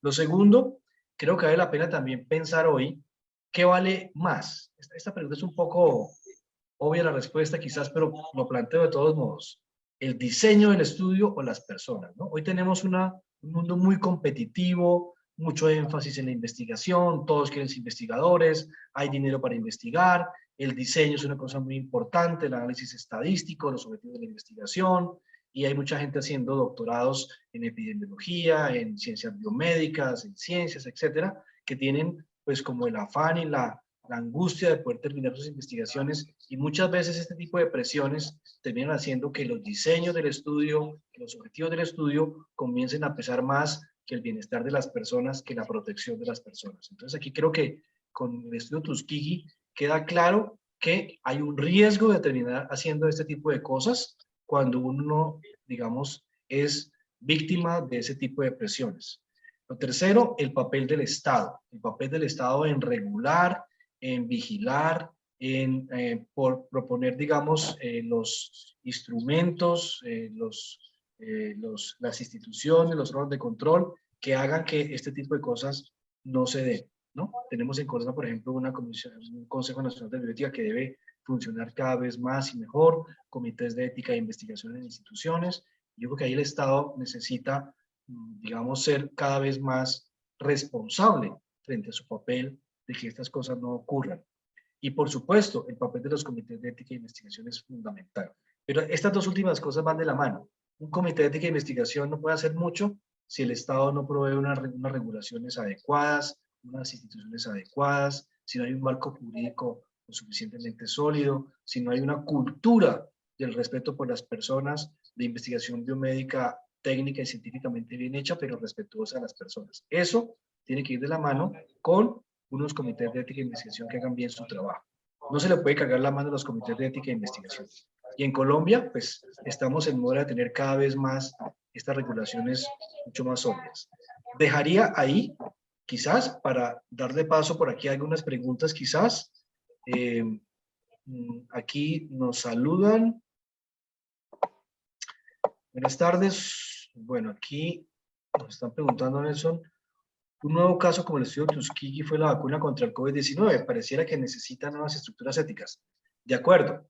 Lo segundo, creo que vale la pena también pensar hoy, ¿qué vale más? Esta pregunta es un poco obvia la respuesta quizás, pero lo planteo de todos modos. ¿El diseño del estudio o las personas? ¿No? Hoy tenemos un mundo muy competitivo, mucho énfasis en la investigación, todos quieren ser investigadores, hay dinero para investigar, el diseño es una cosa muy importante, el análisis estadístico, los objetivos de la investigación, y hay mucha gente haciendo doctorados en epidemiología, en ciencias biomédicas, en ciencias, etcétera, que tienen pues como el afán y la angustia de poder terminar sus investigaciones, y muchas veces este tipo de presiones terminan haciendo que los diseños del estudio, que los objetivos del estudio comiencen a pesar más que el bienestar de las personas, que la protección de las personas. Entonces aquí creo que con el estudio Tuskegee queda claro que hay un riesgo de terminar haciendo este tipo de cosas cuando uno, digamos, es víctima de ese tipo de presiones. Lo tercero, el papel del Estado. El papel del Estado en regular, en vigilar, en proponer, digamos, los instrumentos, las instituciones, los órganos de control que hagan que este tipo de cosas no se den, ¿no? Tenemos en Colombia, por ejemplo, una comisión, un Consejo Nacional de Bioética que debe funcionar cada vez más y mejor, comités de ética e investigación en instituciones. Yo creo que ahí el Estado necesita, digamos, ser cada vez más responsable frente a su papel de que estas cosas no ocurran. Y por supuesto, el papel de los comités de ética e investigación es fundamental. Pero estas dos últimas cosas van de la mano. Un comité de ética e investigación no puede hacer mucho si el Estado no provee unas regulaciones adecuadas, unas instituciones adecuadas, si no hay un marco jurídico lo suficientemente sólido, si no hay una cultura del respeto por las personas, de investigación biomédica técnica y científicamente bien hecha, pero respetuosa a las personas. Eso tiene que ir de la mano con unos comités de ética e investigación que hagan bien su trabajo. No se le puede cargar la mano a los comités de ética e investigación. Y en Colombia, pues, estamos en moda de tener cada vez más estas regulaciones mucho más sólidas. Dejaría ahí, quizás, para darle paso por aquí a algunas preguntas, quizás. Aquí nos saludan. Buenas tardes. Bueno, aquí nos están preguntando, Nelson, un nuevo caso como el estudio Tuskegee fue la vacuna contra el COVID-19. Pareciera que necesita nuevas estructuras éticas. De acuerdo.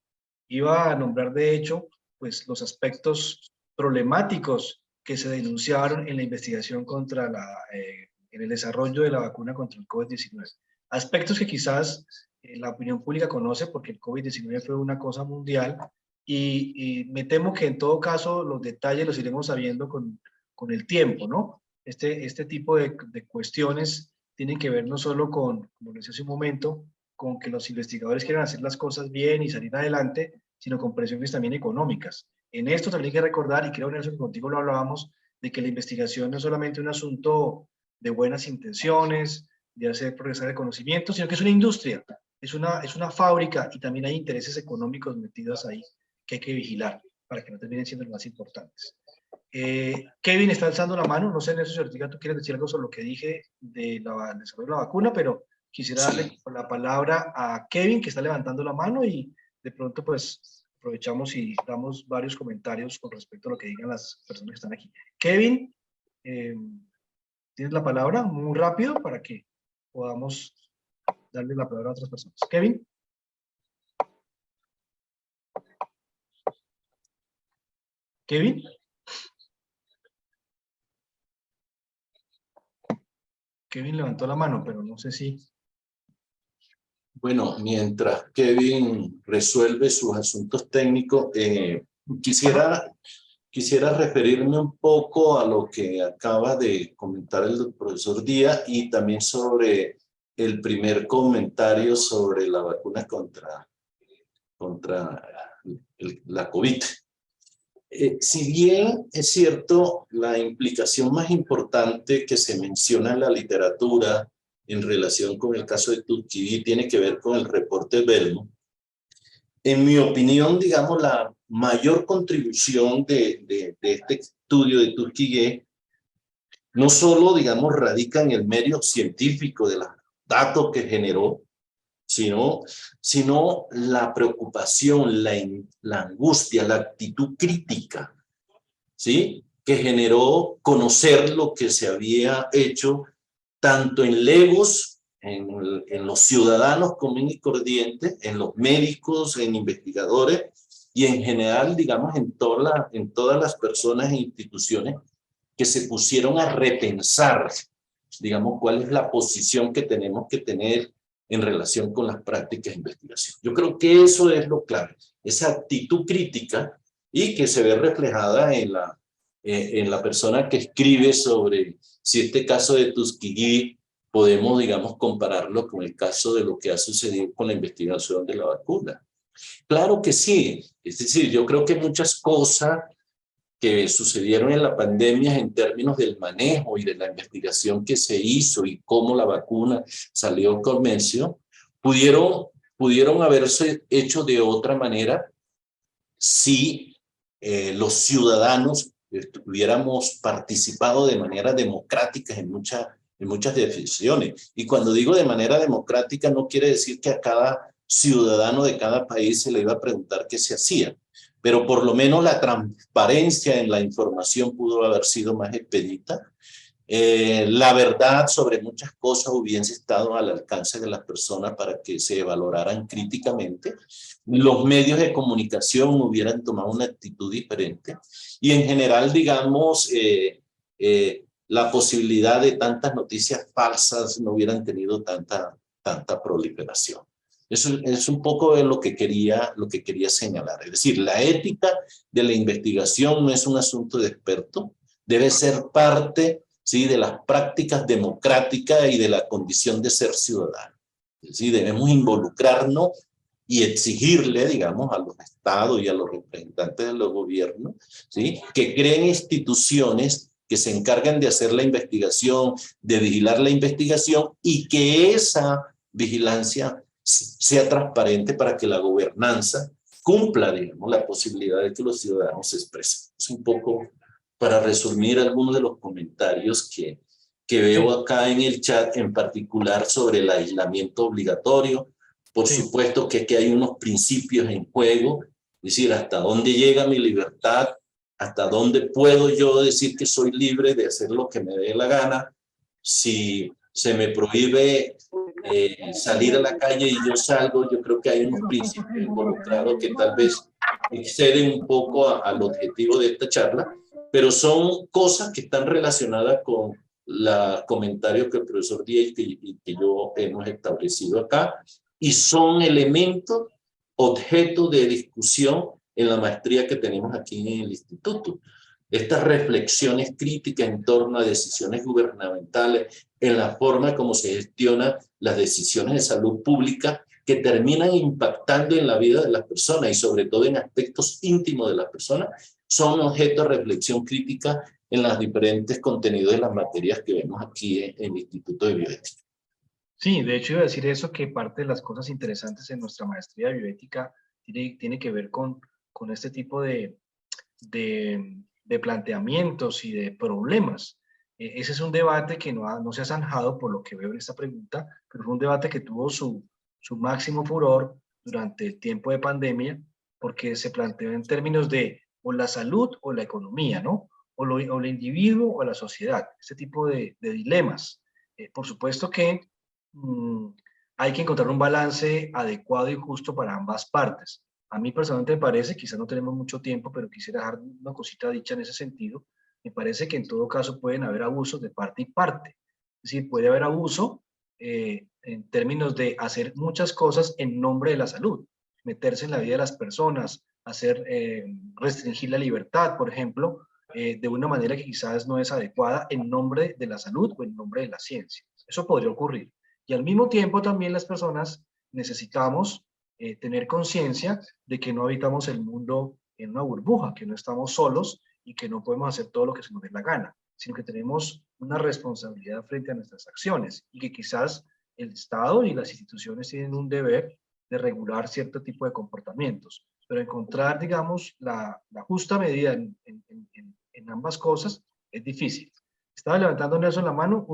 Iba a nombrar, de hecho, pues los aspectos problemáticos que se denunciaron en la investigación contra en el desarrollo de la vacuna contra el COVID-19. Aspectos que quizás la opinión pública conoce porque el COVID-19 fue una cosa mundial y me temo que en todo caso los detalles los iremos sabiendo con el tiempo, ¿no? Este tipo de cuestiones tienen que ver no solo con, como les decía hace un momento, con que los investigadores quieran hacer las cosas bien y salir adelante, sino con presiones también económicas. En esto también hay que recordar, y creo, Nelson, que contigo lo hablábamos, de que la investigación no es solamente un asunto de buenas intenciones, de hacer progresar el conocimiento, sino que es una industria, es una fábrica y también hay intereses económicos metidos ahí que hay que vigilar para que no terminen siendo los más importantes. Kevin está alzando la mano, no sé, Nelson, si Ortiga, tú quieres decir algo sobre lo que dije del desarrollo de la vacuna, pero quisiera darle la palabra a Kevin, que está levantando la mano, y de pronto pues aprovechamos y damos varios comentarios con respecto a lo que digan las personas que están aquí. Kevin, tienes la palabra muy rápido para que podamos darle la palabra a otras personas. Kevin. Kevin. Kevin levantó la mano, pero no sé si... Bueno, mientras Kevin resuelve sus asuntos técnicos, quisiera referirme un poco a lo que acaba de comentar el profesor Díaz y también sobre el primer comentario sobre la vacuna contra la COVID. Si bien es cierto, la implicación más importante que se menciona en la literatura en relación con el caso de Tuskegee tiene que ver con el reporte Belmont, En mi opinión, digamos, la mayor contribución de este estudio de Tuskegee no solo, digamos, radica en el medio científico de los datos que generó, sino la preocupación, la angustia, la actitud crítica, ¿sí? Que generó conocer lo que se había hecho tanto en legos, en los ciudadanos comunes y corrientes, en los médicos, en investigadores y en general, digamos, en todas las personas e instituciones que se pusieron a repensar, digamos, cuál es la posición que tenemos que tener en relación con las prácticas de investigación. Yo creo que eso es lo clave, esa actitud crítica y que se ve reflejada en la persona que escribe sobre si este caso de Tuskegee podemos, digamos, compararlo con el caso de lo que ha sucedido con la investigación de la vacuna. Claro que sí, es decir, yo creo que muchas cosas que sucedieron en la pandemia en términos del manejo y de la investigación que se hizo y cómo la vacuna salió con mención, pudieron haberse hecho de otra manera si los ciudadanos hubiéramos participado de manera democrática en muchas decisiones. Y cuando digo de manera democrática no quiere decir que a cada ciudadano de cada país se le iba a preguntar qué se hacía, pero por lo menos la transparencia en la información pudo haber sido más expedita. La verdad sobre muchas cosas hubiese estado al alcance de las personas para que se valoraran críticamente. Los medios de comunicación hubieran tomado una actitud diferente y en general, digamos, la posibilidad de tantas noticias falsas no hubieran tenido tanta proliferación. Eso es un poco de lo que quería señalar. Es decir, la ética de la investigación no es un asunto de experto, debe ser parte, ¿sí?, de las prácticas democráticas y de la condición de ser ciudadano. Es decir, debemos involucrarnos y exigirle, digamos, a los estados y a los representantes de los gobiernos, ¿sí?, que creen instituciones que se encargan de hacer la investigación, de vigilar la investigación y que esa vigilancia sea transparente para que la gobernanza cumpla, digamos, la posibilidad de que los ciudadanos se expresen. Es un poco para resumir algunos de los comentarios que veo acá en el chat, en particular sobre el aislamiento obligatorio. Por supuesto que aquí hay unos principios en juego, es decir, hasta dónde llega mi libertad, hasta dónde puedo yo decir que soy libre de hacer lo que me dé la gana. Si se me prohíbe salir a la calle y yo salgo, yo creo que hay unos principios involucrados que tal vez exceden un poco al objetivo de esta charla, pero son cosas que están relacionadas con los comentarios que el profesor Díaz y que yo hemos establecido acá, y son elementos, objeto de discusión en la maestría que tenemos aquí en el instituto. Estas reflexiones críticas en torno a decisiones gubernamentales, en la forma como se gestionan las decisiones de salud pública que terminan impactando en la vida de las personas y sobre todo en aspectos íntimos de las personas, son objeto de reflexión crítica en los diferentes contenidos de las materias que vemos aquí en el Instituto de Bioética. Sí, de hecho iba a decir eso, que parte de las cosas interesantes en nuestra maestría de bioética tiene que ver con este tipo de planteamientos y de problemas. Ese es un debate que no se ha zanjado por lo que veo en esta pregunta, pero fue un debate que tuvo su máximo furor durante el tiempo de pandemia, porque se planteó en términos de o la salud o la economía, ¿no? O el individuo o la sociedad, este tipo de dilemas. Por supuesto que hay que encontrar un balance adecuado y justo para ambas partes. A mí personalmente me parece, quizás no tenemos mucho tiempo, pero quisiera dejar una cosita dicha en ese sentido, me parece que en todo caso pueden haber abusos de parte y parte. Es decir, puede haber abuso en términos de hacer muchas cosas en nombre de la salud, meterse en la vida de las personas, restringir la libertad, por ejemplo, de una manera que quizás no es adecuada en nombre de la salud o en nombre de la ciencia. Eso podría ocurrir. Y al mismo tiempo también las personas necesitamos tener conciencia de que no habitamos el mundo en una burbuja, que no estamos solos y que no podemos hacer todo lo que se nos dé la gana, sino que tenemos una responsabilidad frente a nuestras acciones y que quizás el Estado y las instituciones tienen un deber de regular cierto tipo de comportamientos. Pero encontrar, digamos, la justa medida en ambas cosas es difícil. Estaba levantando Nelson la mano,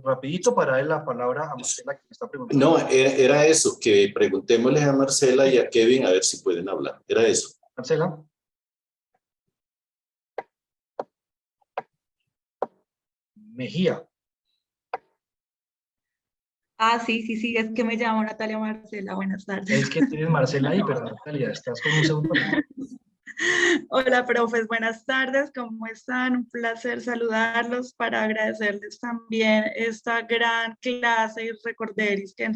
rapidito para darle la palabra a Marcela que me está preguntando. No, era eso, que preguntémosle a Marcela y a Kevin a ver si pueden hablar. Era eso. Marcela. Mejía. Sí, es que me llamo Natalia Marcela, buenas tardes. Es que tienes Marcela ahí, pero Natalia, estás con un segundo. Hola, profes, buenas tardes, ¿cómo están? Un placer saludarlos para agradecerles también esta gran clase y recorderis que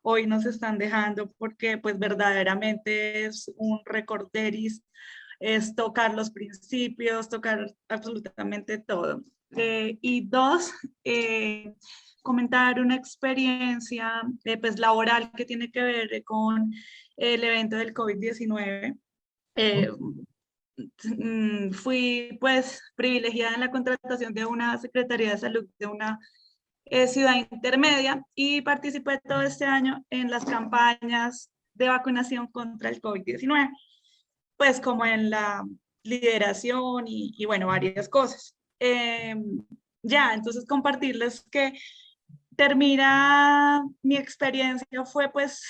hoy nos están dejando, porque pues verdaderamente es un recorderis, es tocar los principios, tocar absolutamente todo. Y dos, comentar una experiencia pues laboral que tiene que ver con el evento del COVID-19. Fui pues privilegiada en la contratación de una Secretaría de Salud de una ciudad intermedia y participé todo este año en las campañas de vacunación contra el COVID-19, pues como en la lideración y bueno, varias cosas. Entonces compartirles que termina mi experiencia fue pues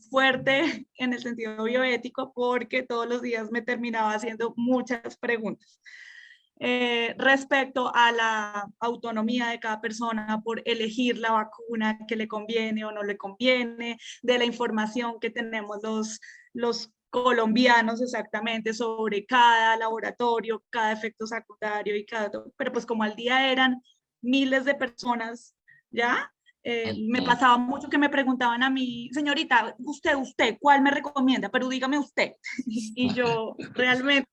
fuerte en el sentido bioético porque todos los días me terminaba haciendo muchas preguntas respecto a la autonomía de cada persona por elegir la vacuna que le conviene o no le conviene, de la información que tenemos los colombianos exactamente sobre cada laboratorio, cada efecto secundario y cada... Pero pues como al día eran miles de personas, ¿ya? Me pasaba mucho que me preguntaban a mí, señorita, usted, ¿cuál me recomienda? Pero dígame usted. Y yo realmente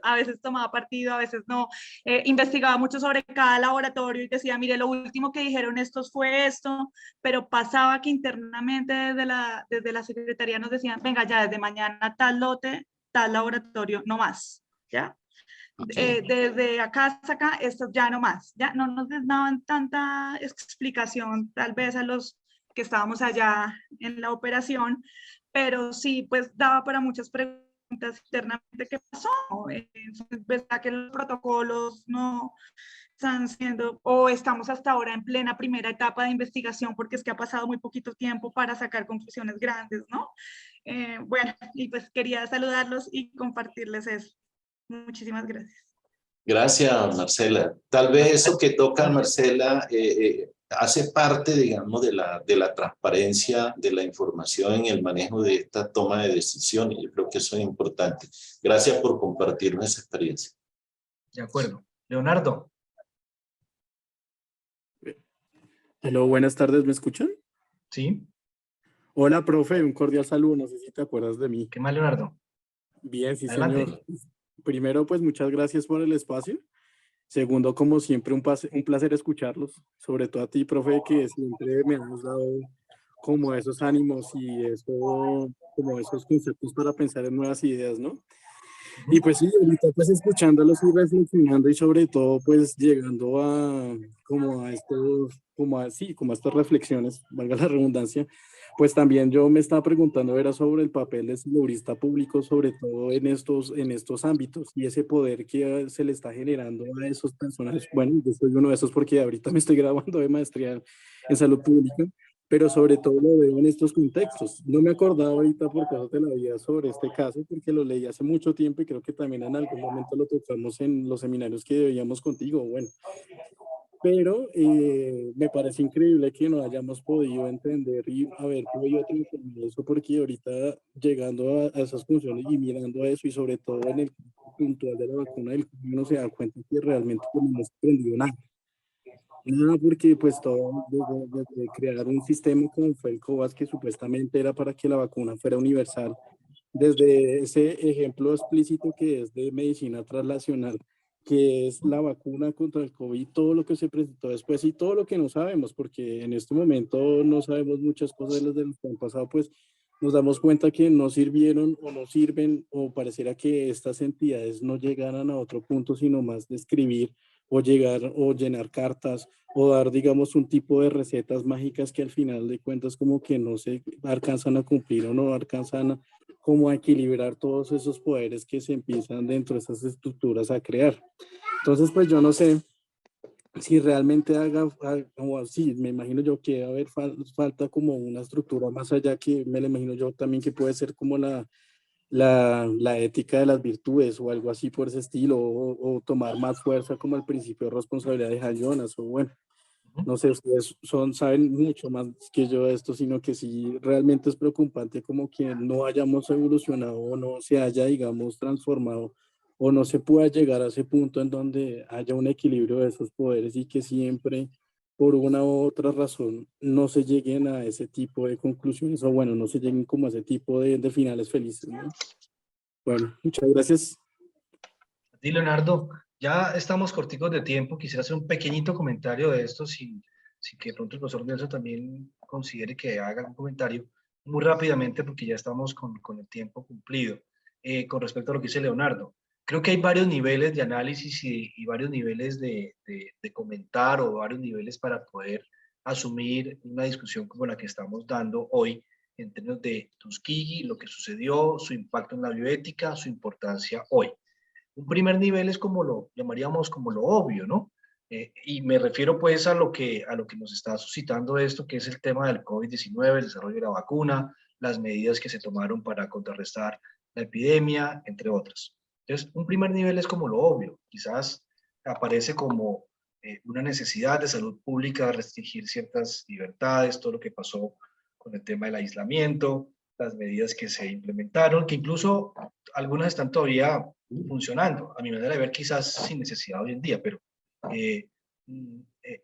a veces tomaba partido, a veces no. Investigaba mucho sobre cada laboratorio y decía, mire, lo último que dijeron estos fue esto, pero pasaba que internamente desde la Secretaría nos decían, venga, ya desde mañana tal lote, tal laboratorio, no más, ¿ya? Okay. Desde acá hasta acá, esto ya no más, ya no nos daban tanta explicación tal vez a los que estábamos allá en la operación, pero sí, pues daba para muchas preguntas internamente qué pasó, ¿verdad que los protocolos no están siendo, o estamos hasta ahora en plena primera etapa de investigación porque es que ha pasado muy poquito tiempo para sacar conclusiones grandes, ¿no? Bueno, y pues quería saludarlos y compartirles eso. Muchísimas gracias. Gracias, Marcela. Tal vez eso que toca Marcela hace parte, digamos, de la transparencia de la información en el manejo de esta toma de decisiones. Yo creo que eso es importante. Gracias por compartirnos esa experiencia. De acuerdo. Leonardo. Hello, buenas tardes, ¿me escuchan? Sí. Hola, profe, un cordial saludo, no sé si te acuerdas de mí. ¿Qué más, Leonardo? Bien, sí, Adelante. señor. Primero, pues muchas gracias por el espacio. Segundo, como siempre, un placer escucharlos, sobre todo a ti, profe, que siempre me has dado como esos ánimos y eso, como esos conceptos para pensar en nuevas ideas, ¿no? Y pues sí, ahorita pues escuchándolos y reflexionando y sobre todo pues llegando a como a estos, como a, sí, como a estas reflexiones, valga la redundancia, pues también yo me estaba preguntando era sobre el papel del saludista público, sobre todo en estos ámbitos y ese poder que se le está generando a esos personajes. Bueno, yo soy uno de esos porque ahorita me estoy graduando de maestría en salud pública, pero sobre todo lo veo en estos contextos. No me acordaba ahorita por cosas de la vida sobre este caso, porque lo leí hace mucho tiempo y creo que también en algún momento lo tocamos en los seminarios que veíamos contigo, bueno. Pero me parece increíble que no hayamos podido entender y haber podido transformar eso, porque ahorita llegando a esas funciones y mirando a eso y sobre todo en el puntual de la vacuna del COVID, uno se da cuenta que realmente no hemos aprendido nada. No, porque pues todo, desde crear un sistema como fue el COVAX, que supuestamente era para que la vacuna fuera universal, desde ese ejemplo explícito que es de medicina translacional, que es la vacuna contra el COVID, todo lo que se presentó después y todo lo que no sabemos, porque en este momento no sabemos muchas cosas de las del que han pasado, pues nos damos cuenta que no sirvieron o no sirven, o pareciera que estas entidades no llegaran a otro punto, sino más describir o llegar o llenar cartas o dar, digamos, un tipo de recetas mágicas que al final de cuentas como que no se alcanzan a cumplir o no alcanzan a, como a equilibrar todos esos poderes que se empiezan dentro de esas estructuras a crear. Entonces, pues yo no sé si realmente o así, me imagino yo que va a haber falta como una estructura más allá que me lo imagino yo también que puede ser como la ética de las virtudes o algo así por ese estilo, o tomar más fuerza como el principio de responsabilidad de Jonas, o bueno, no sé, ustedes saben mucho más que yo de esto, sino que sí realmente es preocupante como que no hayamos evolucionado o no se haya, digamos, transformado o no se pueda llegar a ese punto en donde haya un equilibrio de esos poderes y que siempre, por una u otra razón, no se lleguen a ese tipo de conclusiones o bueno, no se lleguen como a ese tipo de finales felices, ¿no? Bueno, muchas gracias. A ti, Leonardo, ya estamos corticos de tiempo. Quisiera hacer un pequeñito comentario de esto, sin que de pronto el profesor Nelson también considere que haga un comentario muy rápidamente, porque ya estamos con el tiempo cumplido. Con respecto a lo que dice Leonardo, creo que hay varios niveles de análisis y varios niveles de comentar o varios niveles para poder asumir una discusión como la que estamos dando hoy en términos de Tuskegee, lo que sucedió, su impacto en la bioética, su importancia hoy. Un primer nivel es como lo llamaríamos como lo obvio, ¿no? Y me refiero pues a lo que nos está suscitando esto, que es el tema del COVID-19, el desarrollo de la vacuna, las medidas que se tomaron para contrarrestar la epidemia, entre otras. Entonces, un primer nivel es como lo obvio, quizás aparece como una necesidad de salud pública de restringir ciertas libertades, todo lo que pasó con el tema del aislamiento, las medidas que se implementaron, que incluso algunas están todavía funcionando, a mi manera de ver, quizás sin necesidad hoy en día, pero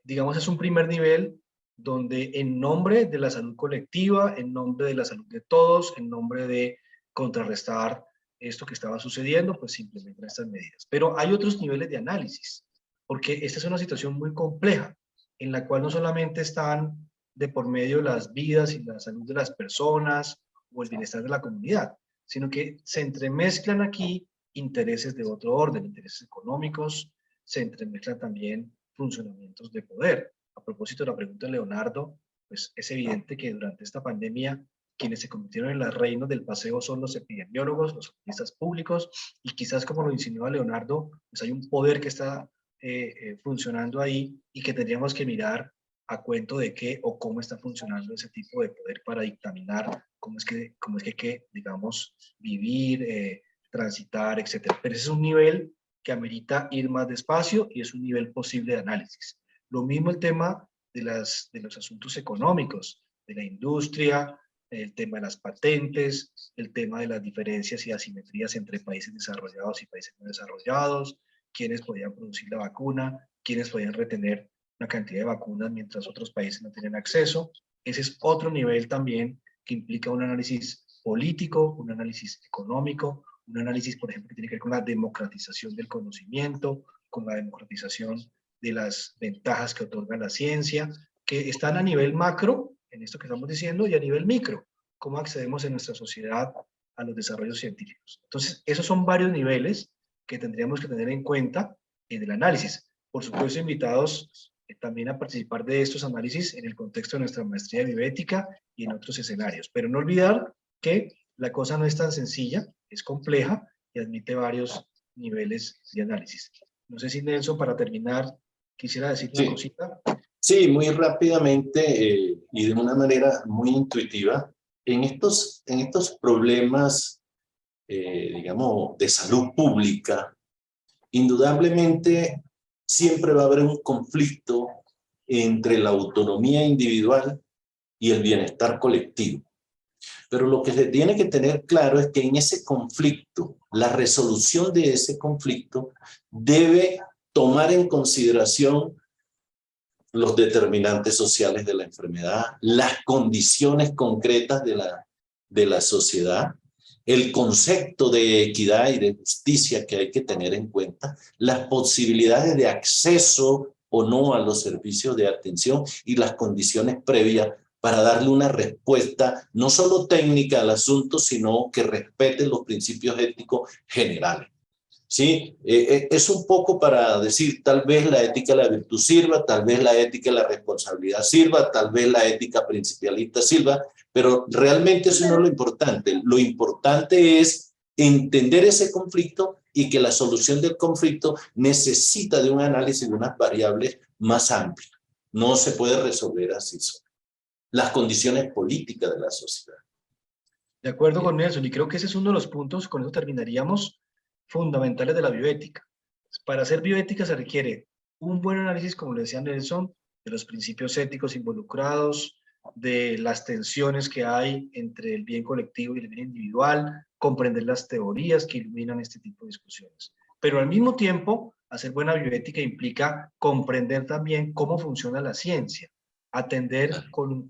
digamos es un primer nivel donde en nombre de la salud colectiva, en nombre de la salud de todos, en nombre de contrarrestar esto que estaba sucediendo, pues se implementan estas medidas. Pero hay otros niveles de análisis, porque esta es una situación muy compleja, en la cual no solamente están de por medio las vidas y la salud de las personas o el bienestar de la comunidad, sino que se entremezclan aquí intereses de otro orden, intereses económicos, se entremezclan también funcionamientos de poder. A propósito de la pregunta de Leonardo, pues es evidente que durante esta pandemia quienes se convirtieron en las reinas del paseo son los epidemiólogos, los analistas públicos, y quizás como lo insinuó Leonardo, pues hay un poder que está funcionando ahí y que tendríamos que mirar a cuento de qué o cómo está funcionando ese tipo de poder para dictaminar cómo es que hay que, digamos, vivir, transitar, etcétera. Pero ese es un nivel que amerita ir más despacio y es un nivel posible de análisis. Lo mismo el tema de los asuntos económicos, de la industria, el tema de las patentes, el tema de las diferencias y asimetrías entre países desarrollados y países no desarrollados, quiénes podían producir la vacuna, quiénes podían retener una cantidad de vacunas mientras otros países no tenían acceso. Ese es otro nivel también que implica un análisis político, un análisis económico, un análisis, por ejemplo, que tiene que ver con la democratización del conocimiento, con la democratización de las ventajas que otorga la ciencia, que están a nivel macro, en esto que estamos diciendo, y a nivel micro, cómo accedemos en nuestra sociedad a los desarrollos científicos. Entonces, esos son varios niveles que tendríamos que tener en cuenta en el análisis. Por supuesto, invitados también a participar de estos análisis en el contexto de nuestra maestría de bioética y en otros escenarios. Pero no olvidar que la cosa no es tan sencilla, es compleja y admite varios niveles de análisis. No sé si Nelson, para terminar, quisiera decir una cosita. Sí, muy rápidamente y de una manera muy intuitiva. En estos problemas, digamos, de salud pública, indudablemente siempre va a haber un conflicto entre la autonomía individual y el bienestar colectivo. Pero lo que se tiene que tener claro es que en ese conflicto, la resolución de ese conflicto debe tomar en consideración los determinantes sociales de la enfermedad, las condiciones concretas de la sociedad, el concepto de equidad y de justicia que hay que tener en cuenta, las posibilidades de acceso o no a los servicios de atención y las condiciones previas para darle una respuesta no solo técnica al asunto, sino que respete los principios éticos generales. ¿sí? Es un poco para decir, tal vez la ética de la virtud sirva, tal vez la ética de la responsabilidad sirva, tal vez la ética principalista sirva, pero realmente eso no es lo importante. Lo importante es entender ese conflicto y que la solución del conflicto necesita de un análisis de unas variables más amplias. No se puede resolver así solo. Las condiciones políticas de la sociedad. De acuerdo con Nelson, y creo que ese es uno de los puntos, con eso terminaríamos, fundamentales de la bioética. Para hacer bioética se requiere un buen análisis, como le decía Nelson, de los principios éticos involucrados, de las tensiones que hay entre el bien colectivo y el bien individual, comprender las teorías que iluminan este tipo de discusiones. Pero al mismo tiempo, hacer buena bioética implica comprender también cómo funciona la ciencia, atender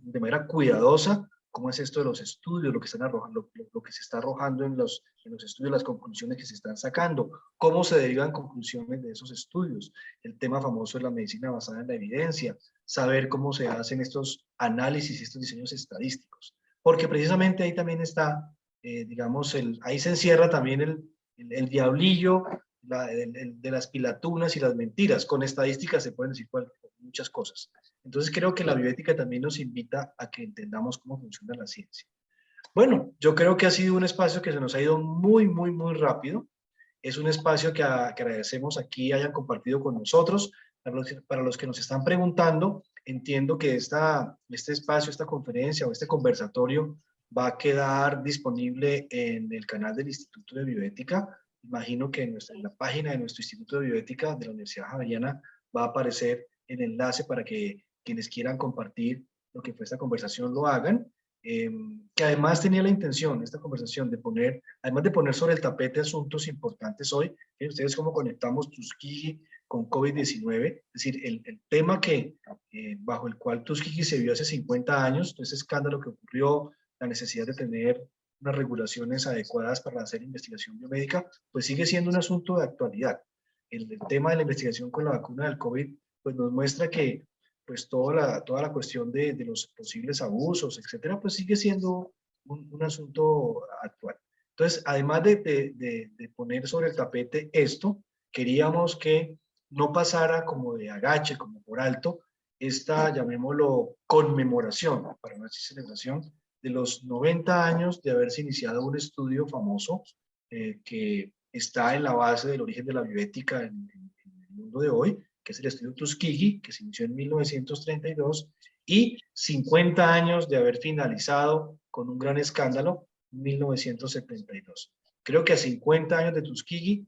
de manera cuidadosa cómo es esto de los estudios, lo que están arrojando, lo que se está arrojando en los estudios, las conclusiones que se están sacando, cómo se derivan conclusiones de esos estudios, el tema famoso de la medicina basada en la evidencia, saber cómo se hacen estos análisis, estos diseños estadísticos, porque precisamente ahí también está, digamos, ahí se encierra también el diablillo de las pilatunas y las mentiras. Con estadísticas se pueden decir muchas cosas. Entonces creo que la bioética también nos invita a que entendamos cómo funciona la ciencia. Bueno, yo creo que ha sido un espacio que se nos ha ido muy, muy, muy rápido. Es un espacio que agradecemos aquí hayan compartido con nosotros. Para los que nos están preguntando, entiendo que este espacio, esta conferencia o este conversatorio va a quedar disponible en el canal del Instituto de Bioética. Imagino que en la página de nuestro Instituto de Bioética de la Universidad Javeriana va a aparecer el enlace para que quienes quieran compartir lo que fue esta conversación lo hagan. Que además tenía la intención, esta conversación, además de poner sobre el tapete asuntos importantes hoy, ustedes cómo conectamos Tuskegee con COVID-19, es decir, el tema bajo el cual Tuskegee se vio hace 50 años, ese escándalo que ocurrió, la necesidad de tener unas regulaciones adecuadas para hacer investigación biomédica, pues sigue siendo un asunto de actualidad. El tema de la investigación con la vacuna del COVID, pues nos muestra que pues toda la cuestión de los posibles abusos, etcétera, pues sigue siendo un asunto actual. Entonces, además de poner sobre el tapete esto, queríamos que no pasara como de agache, como por alto, esta, llamémoslo, conmemoración, para no decir celebración, de los 90 años de haberse iniciado un estudio famoso que está en la base del origen de la bioética en el mundo de hoy, que es el estudio Tuskegee, que se inició en 1932, y 50 años de haber finalizado con un gran escándalo en 1972. Creo que a 50 años de Tuskegee,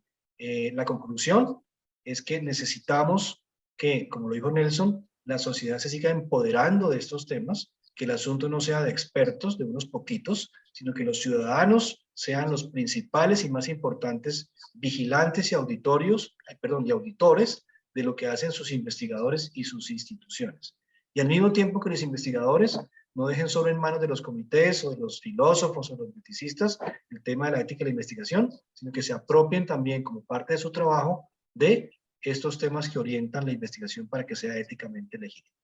la conclusión es que necesitamos que, como lo dijo Nelson, la sociedad se siga empoderando de estos temas, que el asunto no sea de expertos, de unos poquitos, sino que los ciudadanos sean los principales y más importantes vigilantes y auditores de lo que hacen sus investigadores y sus instituciones. Y al mismo tiempo que los investigadores no dejen solo en manos de los comités o de los filósofos o los bioeticistas el tema de la ética de la investigación, sino que se apropien también como parte de su trabajo de estos temas que orientan la investigación para que sea éticamente legítima.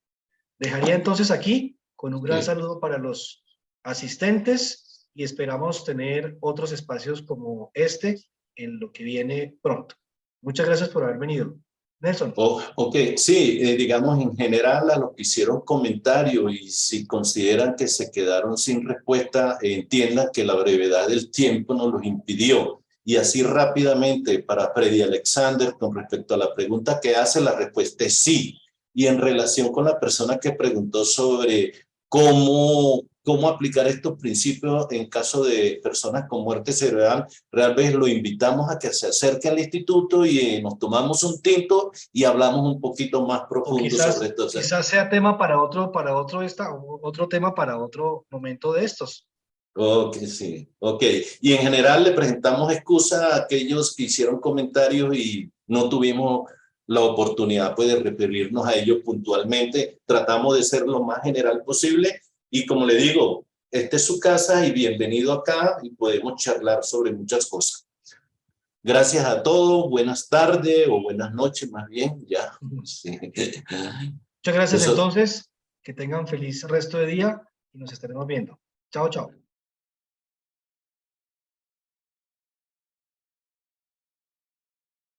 Dejaría entonces aquí con un gran saludo para los asistentes y esperamos tener otros espacios como este en lo que viene pronto. Muchas gracias por haber venido. Nelson. Ok, sí, digamos en general a los que hicieron comentarios y si consideran que se quedaron sin respuesta, entiendan que la brevedad del tiempo nos los impidió. Y así rápidamente para Freddy Alexander, con respecto a la pregunta que hace, la respuesta es sí. Y en relación con la persona que preguntó sobre cómo aplicar estos principios en caso de personas con muerte cerebral, realmente lo invitamos a que se acerque al instituto y nos tomamos un tinto y hablamos un poquito más profundo sobre esto. Quizás sea tema para otro tema para otro momento de estos. Ok, sí, ok. Y en general le presentamos excusa a aquellos que hicieron comentarios y no tuvimos la oportunidad pues, de referirnos a ellos puntualmente. Tratamos de ser lo más general posible. Y como le digo, esta es su casa y bienvenido acá y podemos charlar sobre muchas cosas. Gracias a todos, buenas tardes o buenas noches más bien, ya. Sí. Muchas gracias entonces, que tengan feliz resto de día y nos estaremos viendo. Chao, chao.